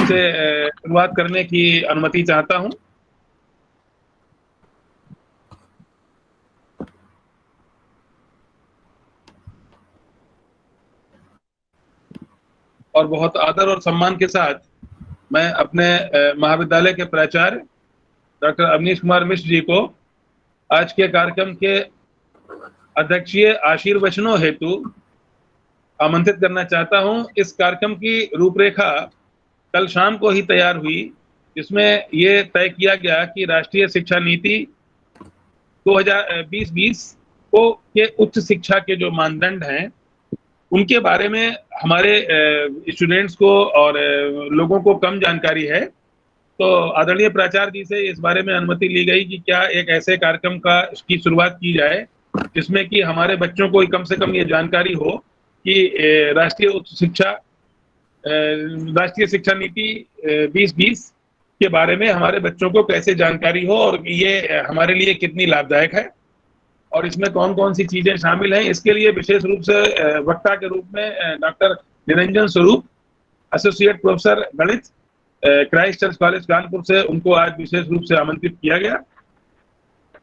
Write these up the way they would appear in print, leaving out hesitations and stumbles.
से शुरुआत करने की अनुमति चाहता हूं। और बहुत आदर और सम्मान के साथ मैं अपने महाविद्यालय के प्राचार्य डॉक्टर अवनीश कुमार मिश्र जी को आज के कार्यक्रम के अध्यक्षीय आशीर्वचनों हेतु आमंत्रित करना चाहता हूं। इस कार्यक्रम की रूपरेखा कल शाम को ही तैयार हुई, जिसमें ये तय किया गया कि राष्ट्रीय शिक्षा नीति 2020 को के उच्च शिक्षा के जो मानदंड हैं उनके बारे में हमारे स्टूडेंट्स को और लोगों को कम जानकारी है। तो आदरणीय प्राचार्य जी से इस बारे में अनुमति ली गई कि क्या एक ऐसे कार्यक्रम की शुरुआत की जाए जिसमें कि हमारे बच्चों को कम से कम ये जानकारी हो कि राष्ट्रीय शिक्षा नीति 2020 के बारे में हमारे बच्चों को कैसे जानकारी हो और ये हमारे लिए कितनी लाभदायक है और इसमें कौन कौन सी चीजें शामिल हैं। इसके लिए विशेष रूप से वक्ता के रूप में डॉक्टर निरंजन स्वरूप, एसोसिएट प्रोफेसर गणित, क्राइस्ट चर्च कॉलेज कानपुर से, उनको आज विशेष रूप से आमंत्रित किया गया।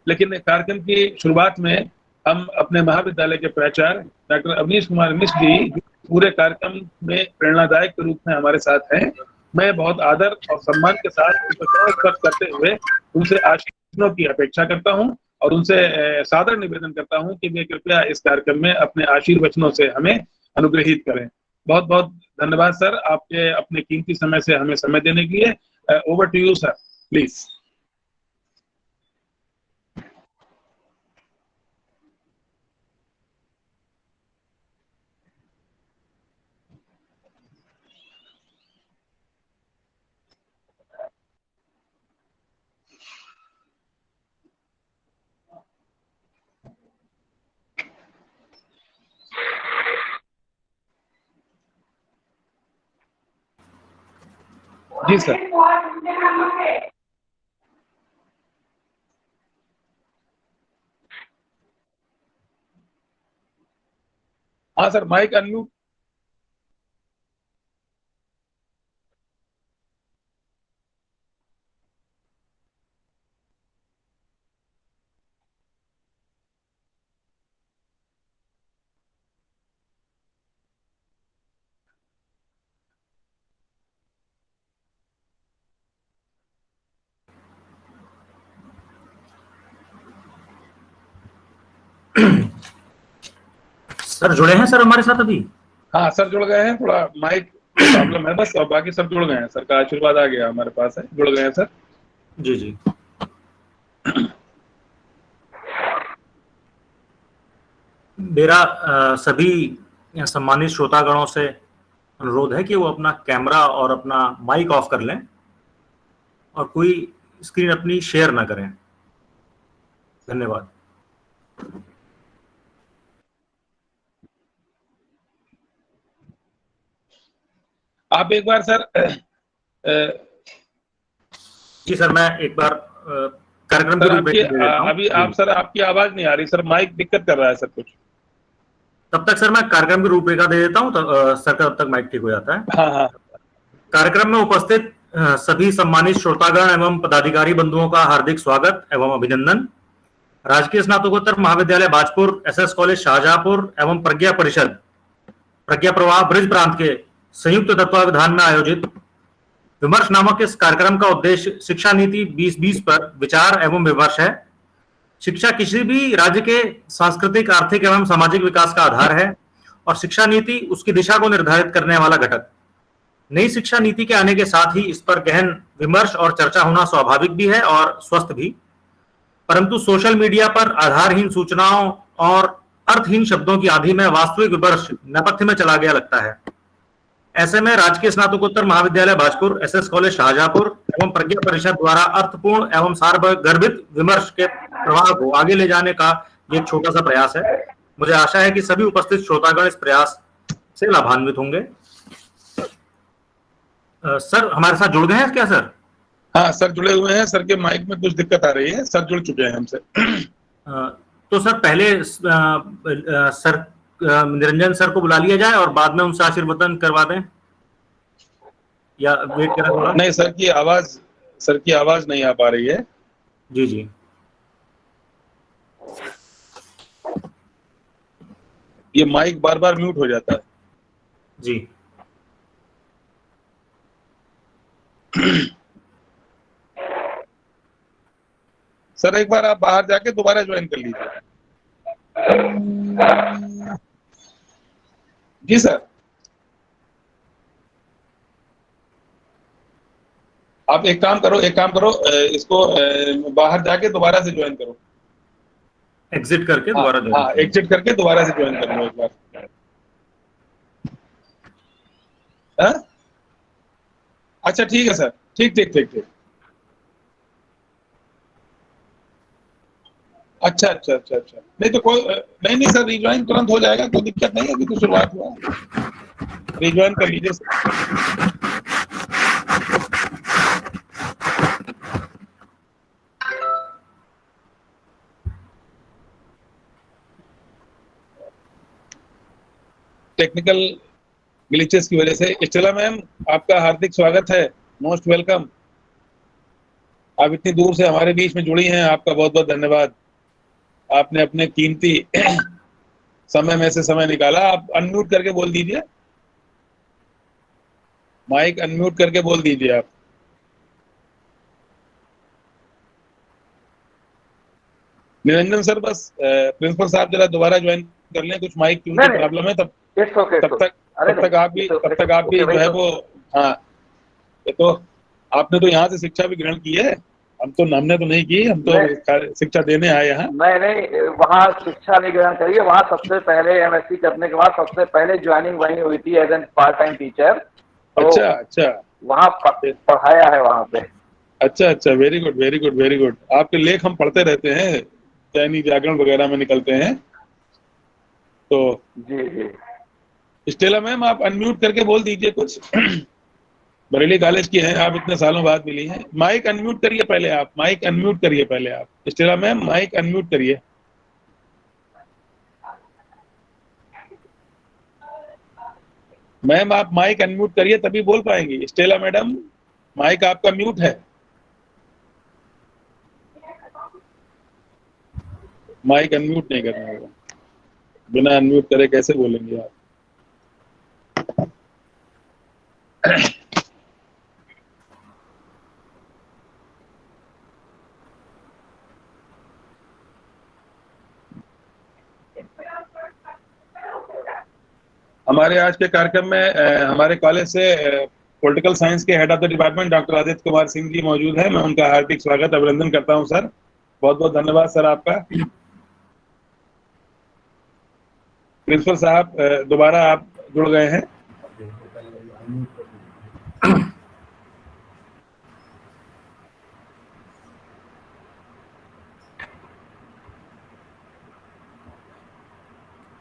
लेकिन कार्यक्रम की शुरुआत में हम अपने महाविद्यालय के प्राचार्य डॉक्टर अवनीश कुमार मिश्र जी पूरे कार्यक्रम में प्रेरणादायक के रूप में हमारे साथ हैं। मैं बहुत आदर और सम्मान के साथ उनको स्पर्श करते हुए उनसे आशीर्वादों की अपेक्षा करता हूं और उनसे सादर निवेदन करता हूं कि वे कृपया इस कार्यक्रम में अपने आशीर्वचनों से हमें अनुग्रहित करें। बहुत बहुत धन्यवाद सर, आपके अपने कीमती समय से हमें समय देने के लिए। Over to you sir, please. जी सर। हाँ सर, माइक अनम्यूट। सर जुड़े हैं सर हमारे साथ अभी? हाँ सर जुड़ गए हैं, थोड़ा माइक प्रॉब्लम है बस, और बाकी सब जुड़ गए हैं। सर का आशीर्वाद आ गया हमारे पास है, जुड़ गए हैं सर। जी जी। मेरा सभी सम्मानित श्रोतागणों से अनुरोध है कि वो अपना कैमरा और अपना माइक ऑफ कर लें और कोई स्क्रीन अपनी शेयर ना करें। धन्यवाद। आप एक बार सर जी सर, मैं एक बार कार्यक्रम के अभी आप सर, आपकी आवाज नहीं आ रही सर, माइक दिक्कत कर रहा है सर कुछ। तब तक सर मैं कार्यक्रम की रूपरेखा दे देता हूं, तो सर का तब तक माइक ठीक हो जाता है। हाँ हाँ। कार्यक्रम में उपस्थित सभी सम्मानित श्रोतागण एवं पदाधिकारी बंधुओं का हार्दिक स्वागत एवं अभिनंदन। राजकीय स्नातकोत्तर महाविद्यालय बाजपुर, एसएस कॉलेज शाहजहांपुर एवं प्रज्ञा परिषद प्रज्ञा प्रवाह ब्रिज प्रांत के संयुक्त तत्वावधान में आयोजित विमर्श नामक इस कार्यक्रम का उद्देश्य शिक्षा नीति 2020 पर विचार एवं विमर्श है। शिक्षा किसी भी राज्य के सांस्कृतिक, आर्थिक एवं सामाजिक विकास का आधार है और शिक्षा नीति उसकी दिशा को निर्धारित करने वाला घटक। नई शिक्षा नीति के आने के साथ ही इस पर गहन विमर्श और चर्चा होना स्वाभाविक भी है और स्वस्थ भी, परंतु सोशल मीडिया पर आधारहीन सूचनाओं और अर्थहीन शब्दों की आंधी में वास्तविक विमर्श नेपथ्य में चला गया लगता है। ऐसे में राजकीय स्नातकोत्तर महाविद्यालय बाजपुर, एसएस कॉलेज शाहजहांपुर एवं प्रज्ञा परिषद द्वारा अर्थपूर्ण एवं सारगर्भित विमर्श के प्रवाह को आगे ले जाने का ये छोटा सा प्रयास है। मुझे आशा है कि सभी उपस्थित श्रोतागण इस प्रयास से लाभान्वित होंगे। सर हमारे साथ जुड़ गए हैं क्या सर? हाँ सर जुड़े हुए हैं, सर के माइक में कुछ दिक्कत आ रही है, सर जुड़ चुके हैं हमसे। तो सर पहले सर निरंजन सर को बुला लिया जाए और बाद में उनसे आशीर्वादन करवा दें, या वेट करें थोड़ा? नहीं, सर की आवाज नहीं आ पा रही है। जी जी, ये माइक बार बार म्यूट हो जाता है। जी। सर एक बार आप बाहर जाके दोबारा ज्वाइन कर लीजिए। जी सर, आप एक काम करो, इसको बाहर जाके दोबारा से ज्वाइन करो। एग्जिट करके हाँ दोबारा हाँ, ज्वाइन। एग्जिट करके दोबारा से ज्वाइन कर लो एक बार। हाँ? अच्छा ठीक है सर, ठीक ठीक ठीक ठीक। अच्छा अच्छा अच्छा अच्छा, नहीं तो कोई नहीं नहीं सर, रिज्वाइन तुरंत हो जाएगा, कोई दिक्कत नहीं है, अभी तो शुरुआत हुआ है। रिज्वाइन कर लीजिए सर। टेक्निकल ग्लिचेस की वजह से। स्टेला मैम, आपका हार्दिक स्वागत है, मोस्ट वेलकम। आप इतनी दूर से हमारे बीच में जुड़ी हैं, आपका बहुत बहुत धन्यवाद। आपने अपने कीमती समय में से समय निकाला। आप अनम्यूट करके बोल दीजिए, माइक अनम्यूट करके बोल दीजिए आप। निरंजन सर, बस प्रिंसिपल साहब जरा दोबारा ज्वाइन कर लें, कुछ माइक की उनकी प्रॉब्लम है, तब तक आप भी जो है वो। हाँ, ये तो आपने तो यहाँ से शिक्षा भी ग्रहण की है, हमने तो नहीं की, हम तो शिक्षा देने आए यहाँ। नहीं, वहाँ शिक्षा नहीं ग्रहण करी है। वहाँ सबसे पहले एमएससी करने के बाद सबसे पहले ज्वाइनिंग वहीं हुई थी as an part time teacher. तो अच्छा अच्छा, वहाँ पढ़ाया है वहाँ पे। अच्छा अच्छा, very good very good very good. आपके लेख हम पढ़ते रहते हैं, दैनिक जागरण वगैरह में निकलते हैं। तो जी जी, स्टेला मैम, आप अनम्यूट करके बोल दीजिए कुछ। बरेली कॉलेज की हैं आप, इतने सालों बाद मिली हैं। माइक अनम्यूट करिए पहले आप, माइक अनम्यूट करिए पहले आप। स्टेला मैम, माइक अनम्यूट करिए। मैम आप माइक अनम्यूट करिए तभी बोल पाएंगी। स्टेला मैडम, माइक आपका म्यूट है, माइक अनम्यूट नहीं करना होगा। बिना अनम्यूट करे कैसे बोलेंगे आप? हमारे आज के कार्यक्रम में हमारे कॉलेज से पॉलिटिकल साइंस के head of the department doctor Aditya Kumar Singh ji मौजूद हैं। मैं उनका हार्दिक स्वागत अभिनंदन करता हूं सर, बहुत बहुत धन्यवाद सर आपका। प्रिंसिपल साहब, दोबारा आप जुड़ गए हैं।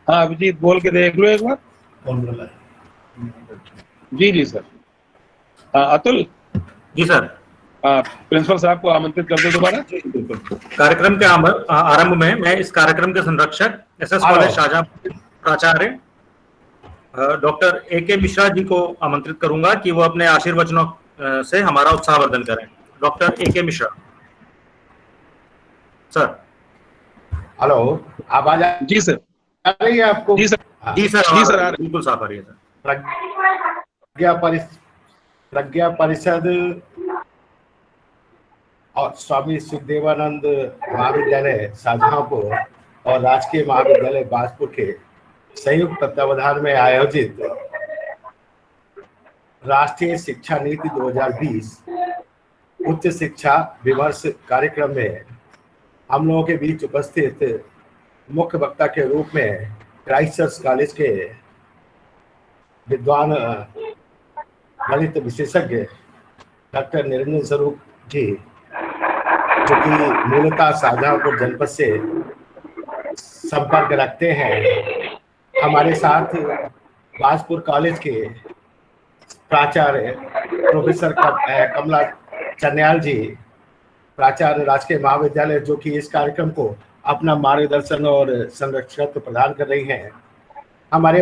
हाँ अभिजीत, बोल के देख लो एक बार। कौन बोला है? जी जी सर। हाँ अतुल जी सर। प्रिंसिपल साहब को आमंत्रित कर दो दोबारा। कार्यक्रम के आरंभ में मैं इस कार्यक्रम के संरक्षक एसएस कॉलेज शाहजहांपुर प्राचार्य डॉक्टर ए.के. मिश्रा जी को आमंत्रित करूंगा कि वो अपने आशीर्वचनों से हमारा उत्साहवर्धन करें। Doctor A K. Mishra sir. Hello, आवाज जी सर आ रही है आपको? जी सर जी सर, जी सर, बिल्कुल साफ आ रही है सर। प्रज्ञा परिषद और स्वामी सुखदेवानंद महाविद्यालय शाहजहांपुर और राजकीय महाविद्यालय बाजपुर के संयुक्त तत्वावधान में आयोजित राष्ट्रीय शिक्षा नीति 2020 उच्च शिक्षा विमर्श कार्यक्रम में हम लोगों के बीच उपस्थित मुख्य वक्ता के रूप में क्राइस्टचर्च कॉलेज के विद्वान गणित विशेषज्ञ डॉक्टर निरंजन स्वरूप जी, जो कि मूलतः शाहजहांपुर जनपद से संपर्क रखते हैं, हमारे साथ बाजपुर कॉलेज के प्राचार्य प्रोफेसर कमला चन्याल जी, प्राचार्य राजकीय महाविद्यालय, जो कि इस कार्यक्रम को अपना मार्गदर्शन और संरक्षण प्रदान कर रही हैं। हमारे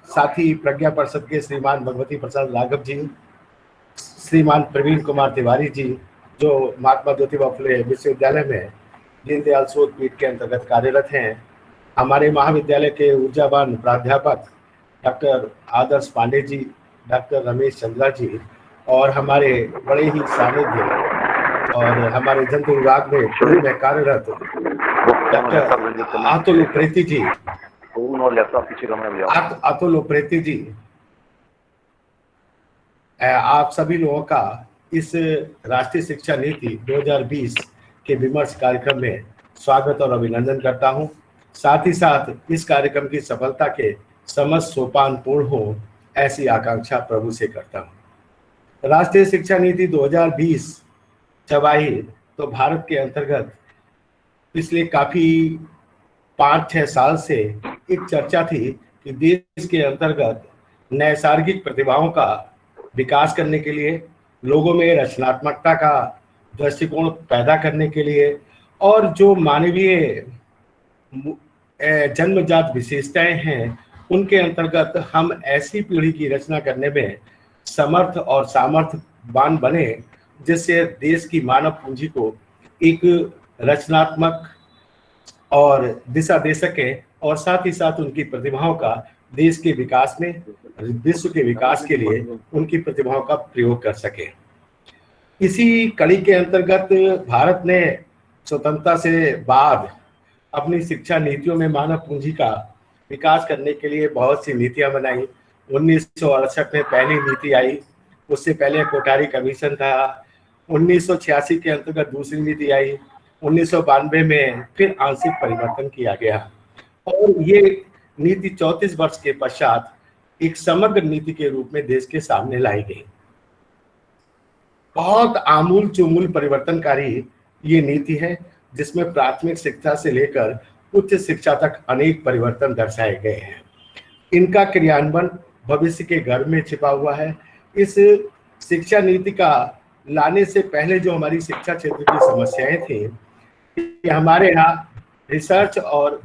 साथी प्रज्ञा परिषद के श्रीमान भगवती प्रसाद राघव जी, श्रीमान प्रवीण कुमार तिवारी जी, जो महात्मा ज्योतिबा फुले विश्वविद्यालय में दीनदयाल शोध पीठ के अंतर्गत कार्यरत हैं। हमारे महाविद्यालय के ऊर्जावान प्राध्यापक डॉक्टर आदर्श पांडे जी, डॉक्टर रमेश चंद्रा जी, और हमारे बड़े ही सानिध्य और हमारे जंतु विभाग में कार्यरत डॉक्टर अतुल उप्रेती जी, अतुल उप्रेती जी, आप सभी लोगों का इस राष्ट्रीय शिक्षा नीति 2020 के विमर्श कार्यक्रम में स्वागत और अभिनंदन करता हूं। साथ ही साथ इस कार्यक्रम की सफलता के समस्त सोपान पूर्ण हो, ऐसी आकांक्षा प्रभु से करता हूं। राष्ट्रीय शिक्षा नीति 2020 जब आई तो भारत के अंतर्गत पिछले काफी 5-6 साल से एक चर्चा थी कि देश के अंतर्गत नैसर्गिक प्रतिभाओं का विकास करने के लिए, लोगों में रचनात्मकता का दृष्टिकोण पैदा करने के लिए और जो मानवीय जन्मजात विशेषताएं हैं उनके अंतर्गत हम ऐसी पीढ़ी की रचना करने में समर्थ और सामर्थ्यवान बने जिससे देश की मानव पूंजी को एक रचनात्मक और दिशा दे सके और साथ ही साथ उनकी प्रतिभाओं का देश के विकास में, विश्व के विकास के लिए उनकी प्रतिभाओं का प्रयोग कर सके। इसी कड़ी के अंतर्गत भारत ने स्वतंत्रता से बाद अपनी शिक्षा नीतियों में मानव पूंजी का विकास करने के लिए बहुत सी नीतियां बनाई। 1968 में पहली नीति आई, उससे पहले कोठारी कमीशन था। 1986 के अंतर्गत दूसरी नीति आई। 1992 में फिर आंशिक परिवर्तन किया गया और ये नीति 34 वर्ष के पश्चात एक समग्र नीति के रूप में देश के सामने लाई गई। बहुत आमूल चूमूल परिवर्तनकारी ये नीति है जिसमें प्राथमिक शिक्षा से लेकर उच्च शिक्षा तक अनेक परिवर्तन दर्शाए गए हैं। इनका क्रियान्वयन भविष्य के गर्भ में छिपा हुआ है। इस शिक्षा नीति का लाने से पहले जो हमारी शिक्षा क्षेत्र की समस्याएं थी कि हमारे यहाँ रिसर्च और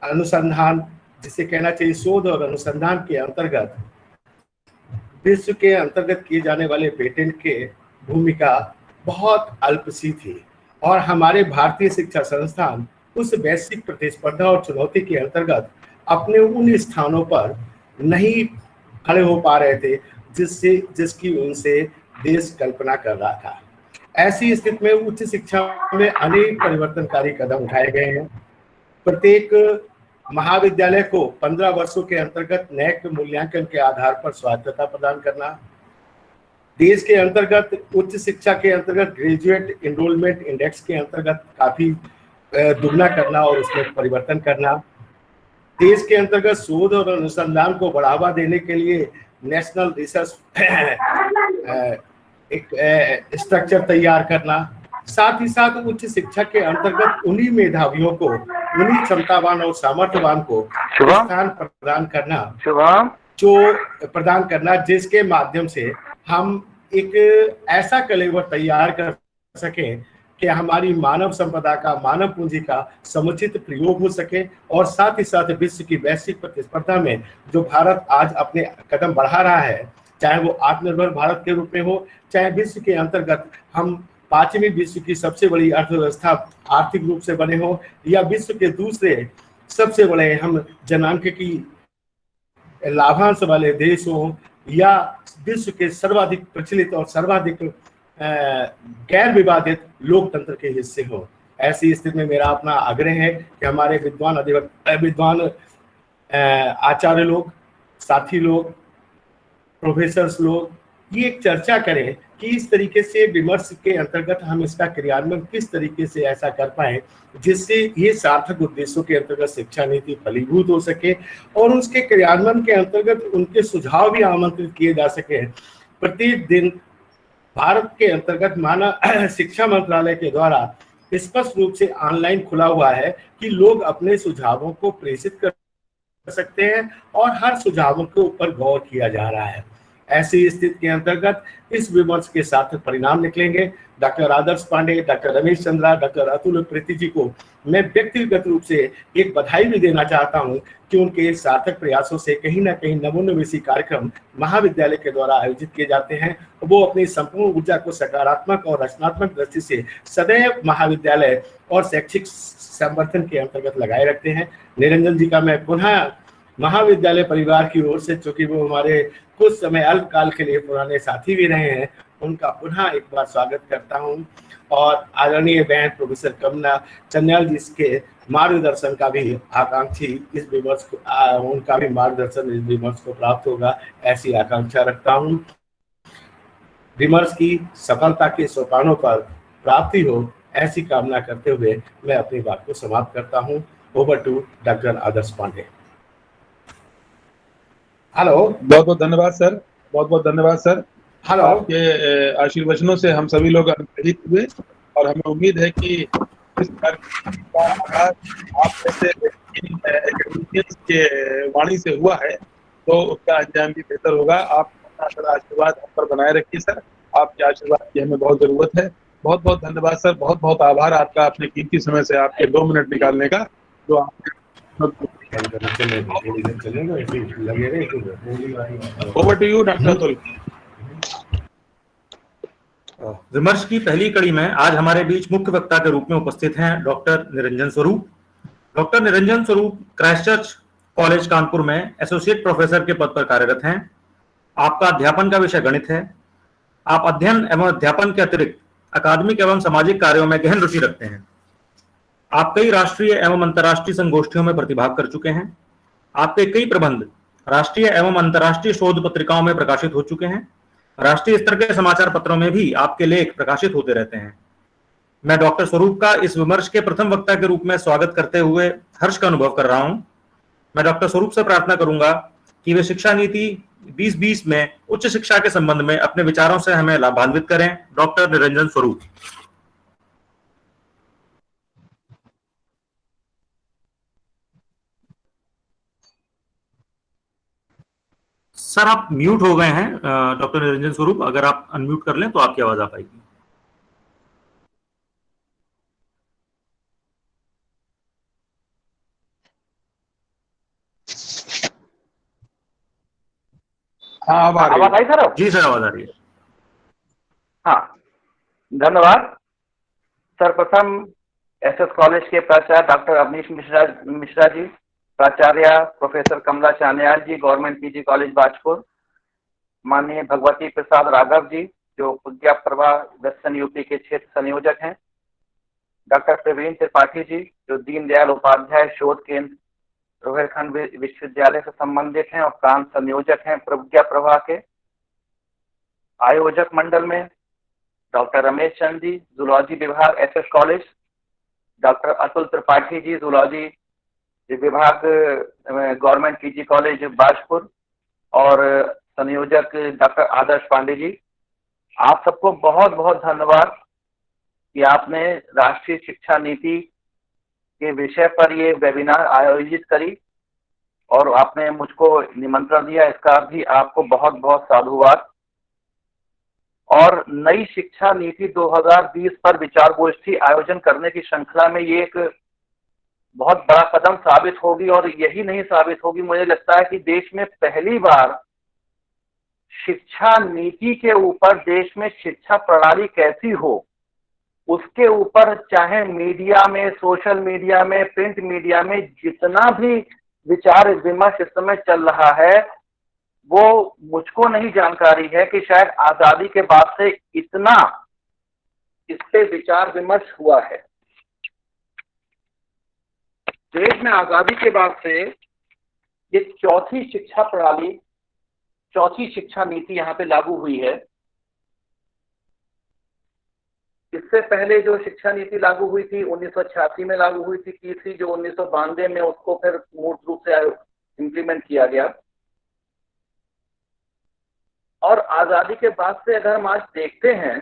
अनुसंधान, जिसे कहना चाहिए शोध और अनुसंधान के अंतर्गत विश्व के अंतर्गत किए जाने वाले पेटेंट के भूमिका बहुत अल्प सी थी और हमारे भारतीय शिक्षा संस्थान उस वैश्विक प्रतिस्पर्धा और चुनौती के अंतर्गत अपने उन स्थानों पर नहीं खड़े हो पा रहे थे जिसकी उनसे देश कल्पना कर रहा था। ऐसी स्थिति में उच्च शिक्षा में अनेक परिवर्तनकारी कदम उठाए गए हैं। प्रत्येक महाविद्यालय को 15 वर्षों के अंतर्गत नैक मूल्यांकन के आधार पर स्वायत्तता प्रदान करना, देश के अंतर्गत उच्च शिक्षा के अंतर्गत ग्रेजुएट एनरोलमेंट इंडेक्स के अंतर्गत काफी दुगना करना और उसमें परिवर्तन करना, देश के अंतर्गत शोध और अनुसंधान को बढ़ावा देने के लिए नेशनल रिसर्च एक स्ट्रक्चर तैयार करना, साथ ही साथ उच्च शिक्षा के अंतर्गत उन्हीं मेधावियों को, उन्हीं क्षमतावान और सामर्थ्यवान को स्थान प्रदान करना जिसके माध्यम से हम एक ऐसा कलेवर तैयार कर सकें कि हमारी मानव संपदा का, मानव पूंजी का समुचित प्रयोग हो सके और साथ ही साथ विश्व की वैश्विक प्रतिस्पर्धा में जो भारत आज अपने कदम बढ़ा रहा है, चाहे वो आत्मनिर्भर भारत के रूप में हो, चाहे विश्व के अंतर्गत हम 5वीं विश्व की सबसे बड़ी अर्थव्यवस्था आर्थिक रूप से बने हो या विश्व के दूसरे सबसे बड़े हम जनांकीय लाभांश वाले देश हो या विश्व के सर्वाधिक प्रचलित और सर्वाधिक गैर विवादित लोकतंत्र के हिस्से हो। ऐसी स्थिति में मेरा अपना आग्रह है कि हमारे विद्वान आचार्य लोग, साथी लोग, प्रोफेसर्स लोग ये एक चर्चा करें कि इस तरीके से विमर्श के अंतर्गत हम इसका क्रियान्वयन किस तरीके से ऐसा कर पाए जिससे ये सार्थक उद्देश्यों के अंतर्गत शिक्षा नीति फलीभूत हो सके और उसके क्रियान्वयन के अंतर्गत उनके सुझाव भी आमंत्रित किए जा सके। प्रत्येक दिन भारत के अंतर्गत मानव शिक्षा मंत्रालय के द्वारा स्पष्ट रूप से ऑनलाइन खुला हुआ है कि लोग अपने सुझावों को प्रेषित कर सकते हैं और हर सुझावों के ऊपर गौर किया जा रहा है। ऐसी स्थिति के अंतर्गत इस विमर्श के सार्थक परिणाम निकलेंगे। Doctor Adarsh Pandey, doctor Ramesh Chandra, doctor Atul Preeti ji को मैं व्यक्तिगत रूप से एक बधाई भी देना चाहता हूं कि उनके सार्थक प्रयासों से कहीं ना कहीं नवोन्मेषी कार्यक्रम महाविद्यालय के द्वारा आयोजित किए जाते हैं। वो अपनी संपूर्ण ऊर्जा को सकारात्मक और रचनात्मक दृष्टि से सदैव महाविद्यालय और शैक्षिक संवर्धन के अंतर्गत लगाए रखते हैं। निरंजन जी का मैं पुनः महाविद्यालय परिवार की ओर से, चूंकि वो हमारे कुछ समय अल्पकाल के लिए पुराने साथी भी रहे हैं, उनका पुनः एक बार स्वागत करता हूं। और आदरणीय बहन प्रोफेसर कमला चन्याल जी के मार्गदर्शन का भी आकांक्षी इस विमर्श को उनका भी मार्गदर्शन इस विमर्श को प्राप्त होगा, ऐसी आकांक्षा रखता हूं। विमर्श की सफलता के सोपानों पर प्राप्ति हो, ऐसी कामना करते हुए मैं अपनी बात को समाप्त करता हूं। Over to doctor Adarsh Pandey. Hello. बहुत बहुत धन्यवाद सर, बहुत बहुत धन्यवाद सर। हेलो। आपके आशीर्वचनों से हम सभी लोग अनुप्रेरित हुए और हमें उम्मीद है कि इस कार्यक्रम का आगाज आप जैसे एकेडमिशियंस के वाणी से हुआ है तो उसका अंजाम भी बेहतर होगा। आप अपना आशीर्वाद हम पर बनाए रखिए सर, आपके आशीर्वाद की हमें बहुत जरूरत है। बहुत बहुत धन्यवाद सर, बहुत बहुत आभार आपका अपने कीमती समय से आपके 2 मिनट निकालने का जो आपने। Over to you doctor Atul. विमर्श की पहली कड़ी में आज हमारे बीच मुख्य वक्ता के रूप में उपस्थित हैं डॉक्टर निरंजन स्वरूप। डॉक्टर निरंजन स्वरूप क्राइस्टचर्च कॉलेज कानपुर में एसोसिएट प्रोफेसर के पद पर कार्यरत हैं। आपका अध्यापन का विषय गणित है। आप अध्ययन एवं अध्यापन के अतिरिक्त अकादमिक एवं सामाजिक कार्यों में गहन रुचि रखते हैं। आप कई राष्ट्रीय एवं अंतर्राष्ट्रीय संगोष्ठियों में प्रतिभाग कर चुके हैं। आपके कई प्रबंध राष्ट्रीय एवं अंतर्राष्ट्रीय शोध पत्रिकाओं में प्रकाशित हो चुके हैं। राष्ट्रीय स्तर के समाचार पत्रों में भी आपके लेख प्रकाशित होते रहते हैं। मैं डॉक्टर स्वरूप का इस विमर्श के प्रथम वक्ता के रूप में स्वागत करते हुए हर्ष का अनुभव कर रहा हूं। मैं डॉक्टर स्वरूप से प्रार्थना करूंगा कि वे शिक्षा नीति 2020 में उच्च शिक्षा के संबंध में अपने विचारों से हमें लाभान्वित करें। डॉक्टर निरंजन स्वरूप। सर आप म्यूट हो गए हैं। डॉक्टर निरंजन स्वरूप, अगर आप अनम्यूट कर लें तो आपकी आवाज आ पाएगी। हाँ आवाज आई सर? जी सर, आवाज आ रही है। हाँ, धन्यवाद। सर्वप्रथम एसएस कॉलेज के प्राचार्य डॉक्टर अवनीश मिश्रा जी, प्राचार्य प्रोफेसर कमला चान्याल जी, गवर्नमेंट पीजी कॉलेज बाजपुर, माननीय भगवती प्रसाद राघव जी जो प्रज्ञा प्रभा वेस्टर्न यूपी के क्षेत्र संयोजक हैं, डॉक्टर प्रवीण त्रिपाठी जी जो दीनदयाल उपाध्याय शोध केंद्र रोहिलखंड विश्वविद्यालय से संबंधित हैं और प्रांत संयोजक हैं प्रज्ञा प्रभा के। आयोजक मंडल में डॉक्टर रमेश चंद जी, जूलॉजी विभाग SS college, doctor Atul Tripathi ji, zoology विभाग गवर्नमेंट पीजी कॉलेज बाजपुर, और संयोजक डॉक्टर आदर्श पांडे जी। आप सबको बहुत बहुत धन्यवाद कि आपने राष्ट्रीय शिक्षा नीति के विषय पर ये वेबिनार आयोजित करी और आपने मुझको निमंत्रण दिया, इसका भी आपको बहुत बहुत साधुवाद। और नई शिक्षा नीति 2020 पर विचार गोष्ठी आयोजन करने की श्रृंखला में ये एक बहुत बड़ा कदम साबित होगी, और यही नहीं साबित होगी, मुझे लगता है कि देश में पहली बार शिक्षा नीति के ऊपर, देश में शिक्षा प्रणाली कैसी हो उसके ऊपर, चाहे मीडिया में, सोशल मीडिया में, प्रिंट मीडिया में जितना भी विचार विमर्श इस समय चल रहा है, वो मुझको नहीं जानकारी है कि शायद आजादी के बाद से इतना इस पे विचार विमर्श हुआ है। देश में आजादी के बाद से ये चौथी शिक्षा प्रणाली, चौथी शिक्षा नीति यहाँ पे लागू हुई है। इससे पहले जो शिक्षा नीति लागू हुई थी 1986 में लागू हुई थी, तीसरी जो 1992 में, उसको फिर मूल रूप से इम्प्लीमेंट किया गया। और आजादी के बाद से अगर हम आज देखते हैं,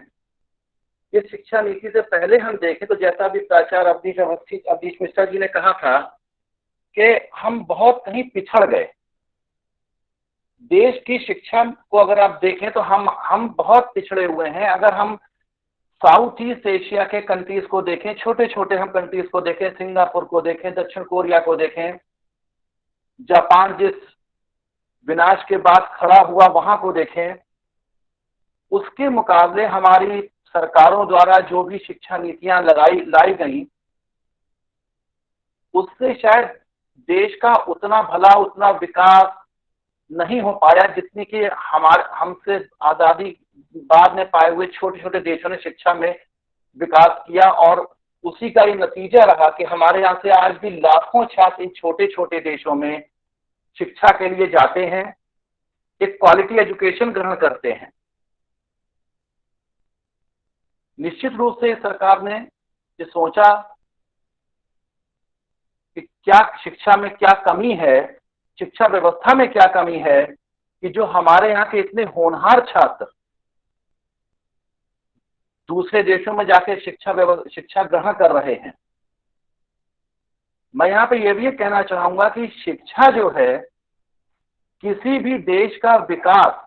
इस शिक्षा नीति से पहले हम देखें तो जैसा भी प्राचार्य अवनीश मिश्रा जी ने कहा था कि हम बहुत कहीं पिछड़ गए। देश की शिक्षा को अगर आप देखें तो हम बहुत पिछड़े हुए हैं। अगर हम साउथ ईस्ट एशिया के कंट्रीज को देखें, छोटे छोटे हम कंट्रीज को देखें, सिंगापुर को देखें, दक्षिण कोरिया को देखें, जापान जिस विनाश के बाद खड़ा हुआ वहां को देखें, उसके मुकाबले हमारी सरकारों द्वारा जो भी शिक्षा नीतियां लाई गई, उससे शायद देश का उतना भला, उतना विकास नहीं हो पाया जितनी कि हमसे आजादी बाद में पाए हुए छोटे छोटे देशों ने शिक्षा में विकास किया। और उसी का ये नतीजा रहा कि हमारे यहाँ से आज भी लाखों छात्र इन छोटे छोटे देशों में शिक्षा के लिए जाते हैं, एक क्वालिटी एजुकेशन ग्रहण करते हैं। निश्चित रूप से सरकार ने ये सोचा कि क्या शिक्षा में क्या कमी है, शिक्षा व्यवस्था में क्या कमी है कि जो हमारे यहाँ के इतने होनहार छात्र दूसरे देशों में जाके शिक्षा ग्रहण कर रहे हैं। मैं यहाँ पे ये भी कहना चाहूंगा कि शिक्षा जो है, किसी भी देश का विकास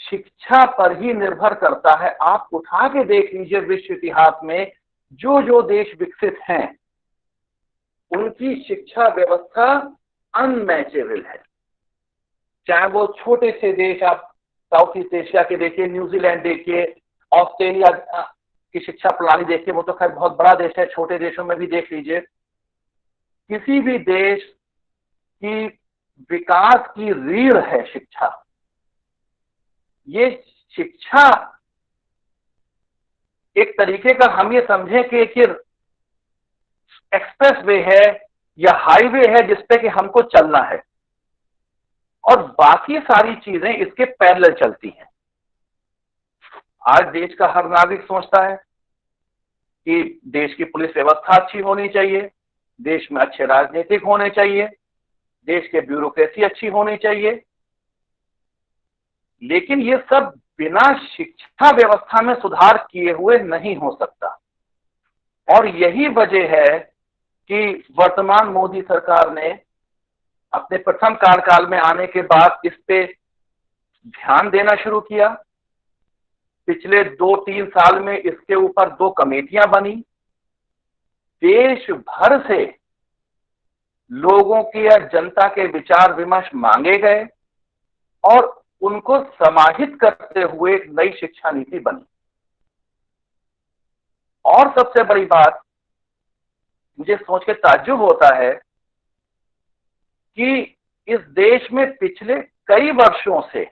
शिक्षा पर ही निर्भर करता है। आप उठा के देख लीजिए विश्व इतिहास में जो जो देश विकसित हैं, उनकी शिक्षा व्यवस्था अनमैचेबल है। चाहे वो छोटे से देश, आप साउथ ईस्ट एशिया के देखिए, न्यूजीलैंड देखिए, ऑस्ट्रेलिया की शिक्षा प्रणाली देखिए, वो तो खैर बहुत बड़ा देश है, छोटे देशों में भी देख लीजिए। किसी भी देश की विकास की रीढ़ है शिक्षा। ये शिक्षा एक तरीके का हम ये समझें कि एक्सप्रेस वे है या हाईवे है जिसपे कि हमको चलना है, और बाकी सारी चीजें इसके पैरेलल चलती हैं। आज देश का हर नागरिक सोचता है कि देश की पुलिस व्यवस्था अच्छी होनी चाहिए, देश में अच्छे राजनीतिक होने चाहिए, देश के ब्यूरोक्रेसी अच्छी होनी चाहिए, लेकिन ये सब बिना शिक्षा व्यवस्था में सुधार किए हुए नहीं हो सकता। और यही वजह है कि वर्तमान मोदी सरकार ने अपने प्रथम कार्यकाल में आने के बाद इस पे ध्यान देना शुरू किया। पिछले 2-3 साल में इसके ऊपर 2 कमेटियां बनी, देश भर से लोगों की या जनता के विचार विमर्श मांगे गए और उनको समाहित करते हुए नई शिक्षा नीति बनी। और सबसे बड़ी बात मुझे सोच के ताज्जुब होता है कि इस देश में पिछले कई वर्षों से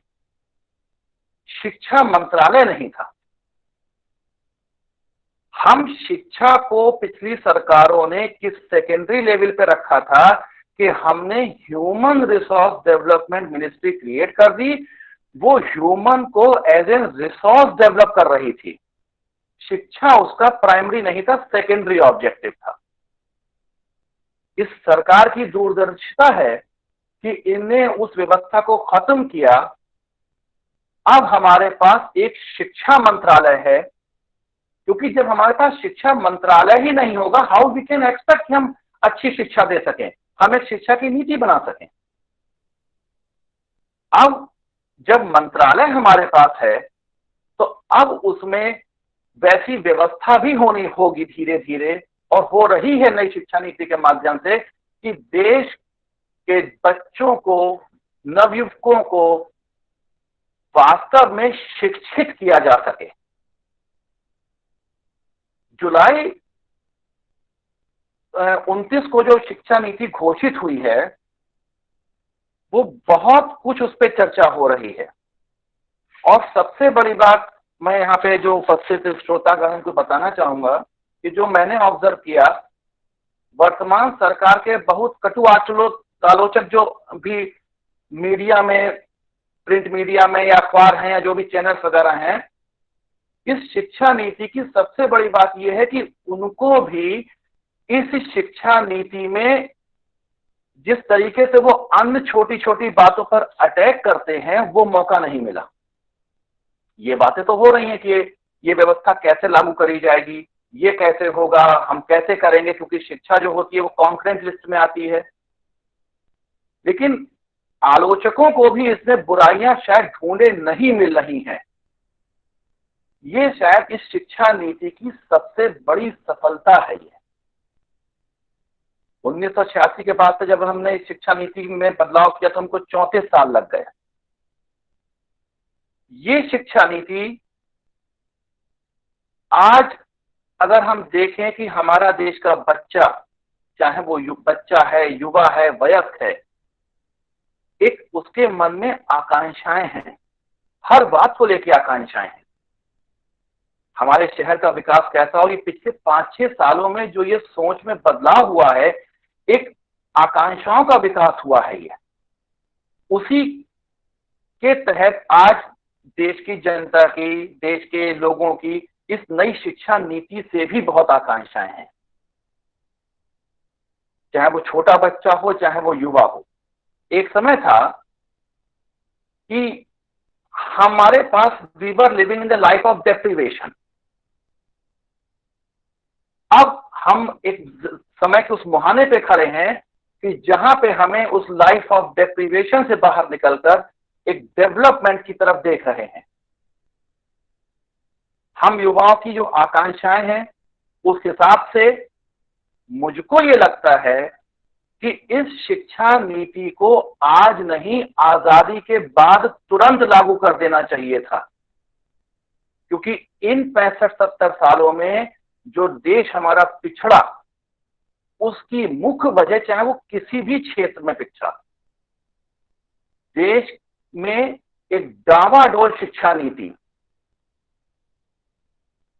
शिक्षा मंत्रालय नहीं था। हम शिक्षा को पिछली सरकारों ने किस सेकेंडरी लेवल पे रखा था कि हमने human resource development ministry create कर दी। वो ह्यूमन को एज ए रिसोर्स डेवलप कर रही थी, शिक्षा उसका प्राइमरी नहीं था, सेकेंडरी ऑब्जेक्टिव था। इस सरकार की दूरदर्शिता है कि इन्हें उस व्यवस्था को खत्म किया। अब हमारे पास एक शिक्षा मंत्रालय है, क्योंकि जब हमारे पास शिक्षा मंत्रालय ही नहीं होगा, हाउ वी कैन एक्सपेक्ट कि हम अच्छी शिक्षा दे सकें, हम एक शिक्षा की नीति बना सकें। अब जब मंत्रालय हमारे पास है तो अब उसमें वैसी व्यवस्था भी होगी धीरे धीरे, और हो रही है नई शिक्षा नीति के माध्यम से, कि देश के बच्चों को, नवयुवकों को वास्तव में शिक्षित किया जा सके। जुलाई 29 को जो शिक्षा नीति घोषित हुई है, वो बहुत कुछ उस पर चर्चा हो रही है। और सबसे बड़ी बात मैं यहाँ पे जो उपस्थित श्रोतागण को बताना चाहूंगा कि जो मैंने ऑब्जर्व किया, वर्तमान सरकार के बहुत कटु आलोचक जो भी मीडिया में, प्रिंट मीडिया में या अखबार हैं या जो भी चैनल्स वगैरह हैं, इस शिक्षा नीति की सबसे बड़ी बात यह है कि उनको भी इस शिक्षा नीति में जिस तरीके से वो अन्य छोटी छोटी बातों पर अटैक करते हैं, वो मौका नहीं मिला। ये बातें तो हो रही हैं कि ये व्यवस्था कैसे लागू करी जाएगी, ये कैसे होगा, हम कैसे करेंगे, क्योंकि शिक्षा जो होती है वो कॉन्करेंट लिस्ट में आती है। लेकिन आलोचकों को भी इसमें बुराइयां शायद ढूंढे नहीं मिल रही हैं। ये शायद इस शिक्षा नीति की सबसे बड़ी सफलता है। ये 1986 के बाद से जब हमने इस शिक्षा नीति में बदलाव किया तो हमको 34 साल लग गए। ये शिक्षा नीति आज अगर हम देखें कि हमारा देश का बच्चा, चाहे वो बच्चा है, युवा है, वयस्क है, एक उसके मन में आकांक्षाएं हैं, हर बात को लेकर आकांक्षाएं हैं। हमारे शहर का विकास कैसा हो, ये पिछले 5-6 सालों में जो ये सोच में बदलाव हुआ है, एक आकांक्षाओं का विकास हुआ है। ये उसी के तहत आज देश की जनता की, देश के लोगों की इस नई शिक्षा नीति से भी बहुत आकांक्षाएं हैं, चाहे वो छोटा बच्चा हो, चाहे वो युवा हो। एक समय था कि हमारे पास we were living in the life of deprivation. अब हम एक समय के उस मुहाने पे खड़े हैं कि जहां पे हमें उस लाइफ ऑफ डेप्रिवेशन से बाहर निकलकर एक डेवलपमेंट की तरफ देख रहे हैं। हम युवाओं की जो आकांक्षाएं हैं, उस हिसाब से मुझको ये लगता है कि इस शिक्षा नीति को आज नहीं, आजादी के बाद तुरंत लागू कर देना चाहिए था। क्योंकि इन 65-70 सालों में जो देश हमारा पिछड़ा, उसकी मुख्य वजह, चाहे वो किसी भी क्षेत्र में पिछड़ा, देश में एक डावाडोल शिक्षा नीति,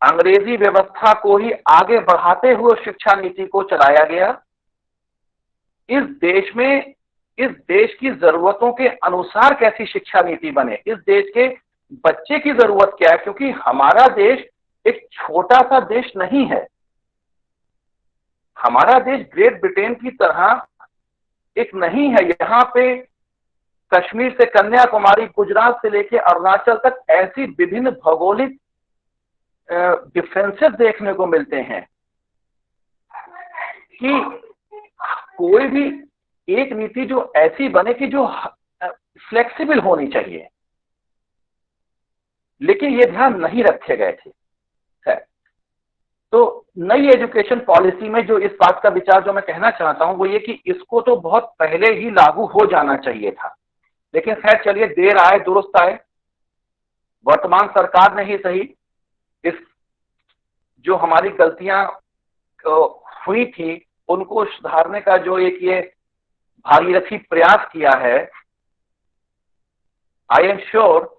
अंग्रेजी व्यवस्था को ही आगे बढ़ाते हुए शिक्षा नीति को चलाया गया। इस देश में, इस देश की जरूरतों के अनुसार कैसी शिक्षा नीति बने, इस देश के बच्चे की जरूरत क्या है, क्योंकि हमारा देश एक छोटा सा देश नहीं है। हमारा देश ग्रेट ब्रिटेन की तरह एक नहीं है। यहाँ पे कश्मीर से कन्याकुमारी, गुजरात से लेकर अरुणाचल तक ऐसी विभिन्न भौगोलिक डिफरेंसेस देखने को मिलते हैं कि कोई भी एक नीति जो ऐसी बने कि जो फ्लेक्सिबल होनी चाहिए, लेकिन ये ध्यान नहीं रखे गए थे। तो नई एजुकेशन पॉलिसी में जो इस बात का विचार जो मैं कहना चाहता हूं वो ये कि इसको तो बहुत पहले ही लागू हो जाना चाहिए था, लेकिन खैर चलिए, देर आए दुरुस्त आए। वर्तमान सरकार ने ही सही इस जो हमारी गलतियां हुई थी उनको सुधारने का जो एक ये भागीरथी प्रयास किया है। I am sure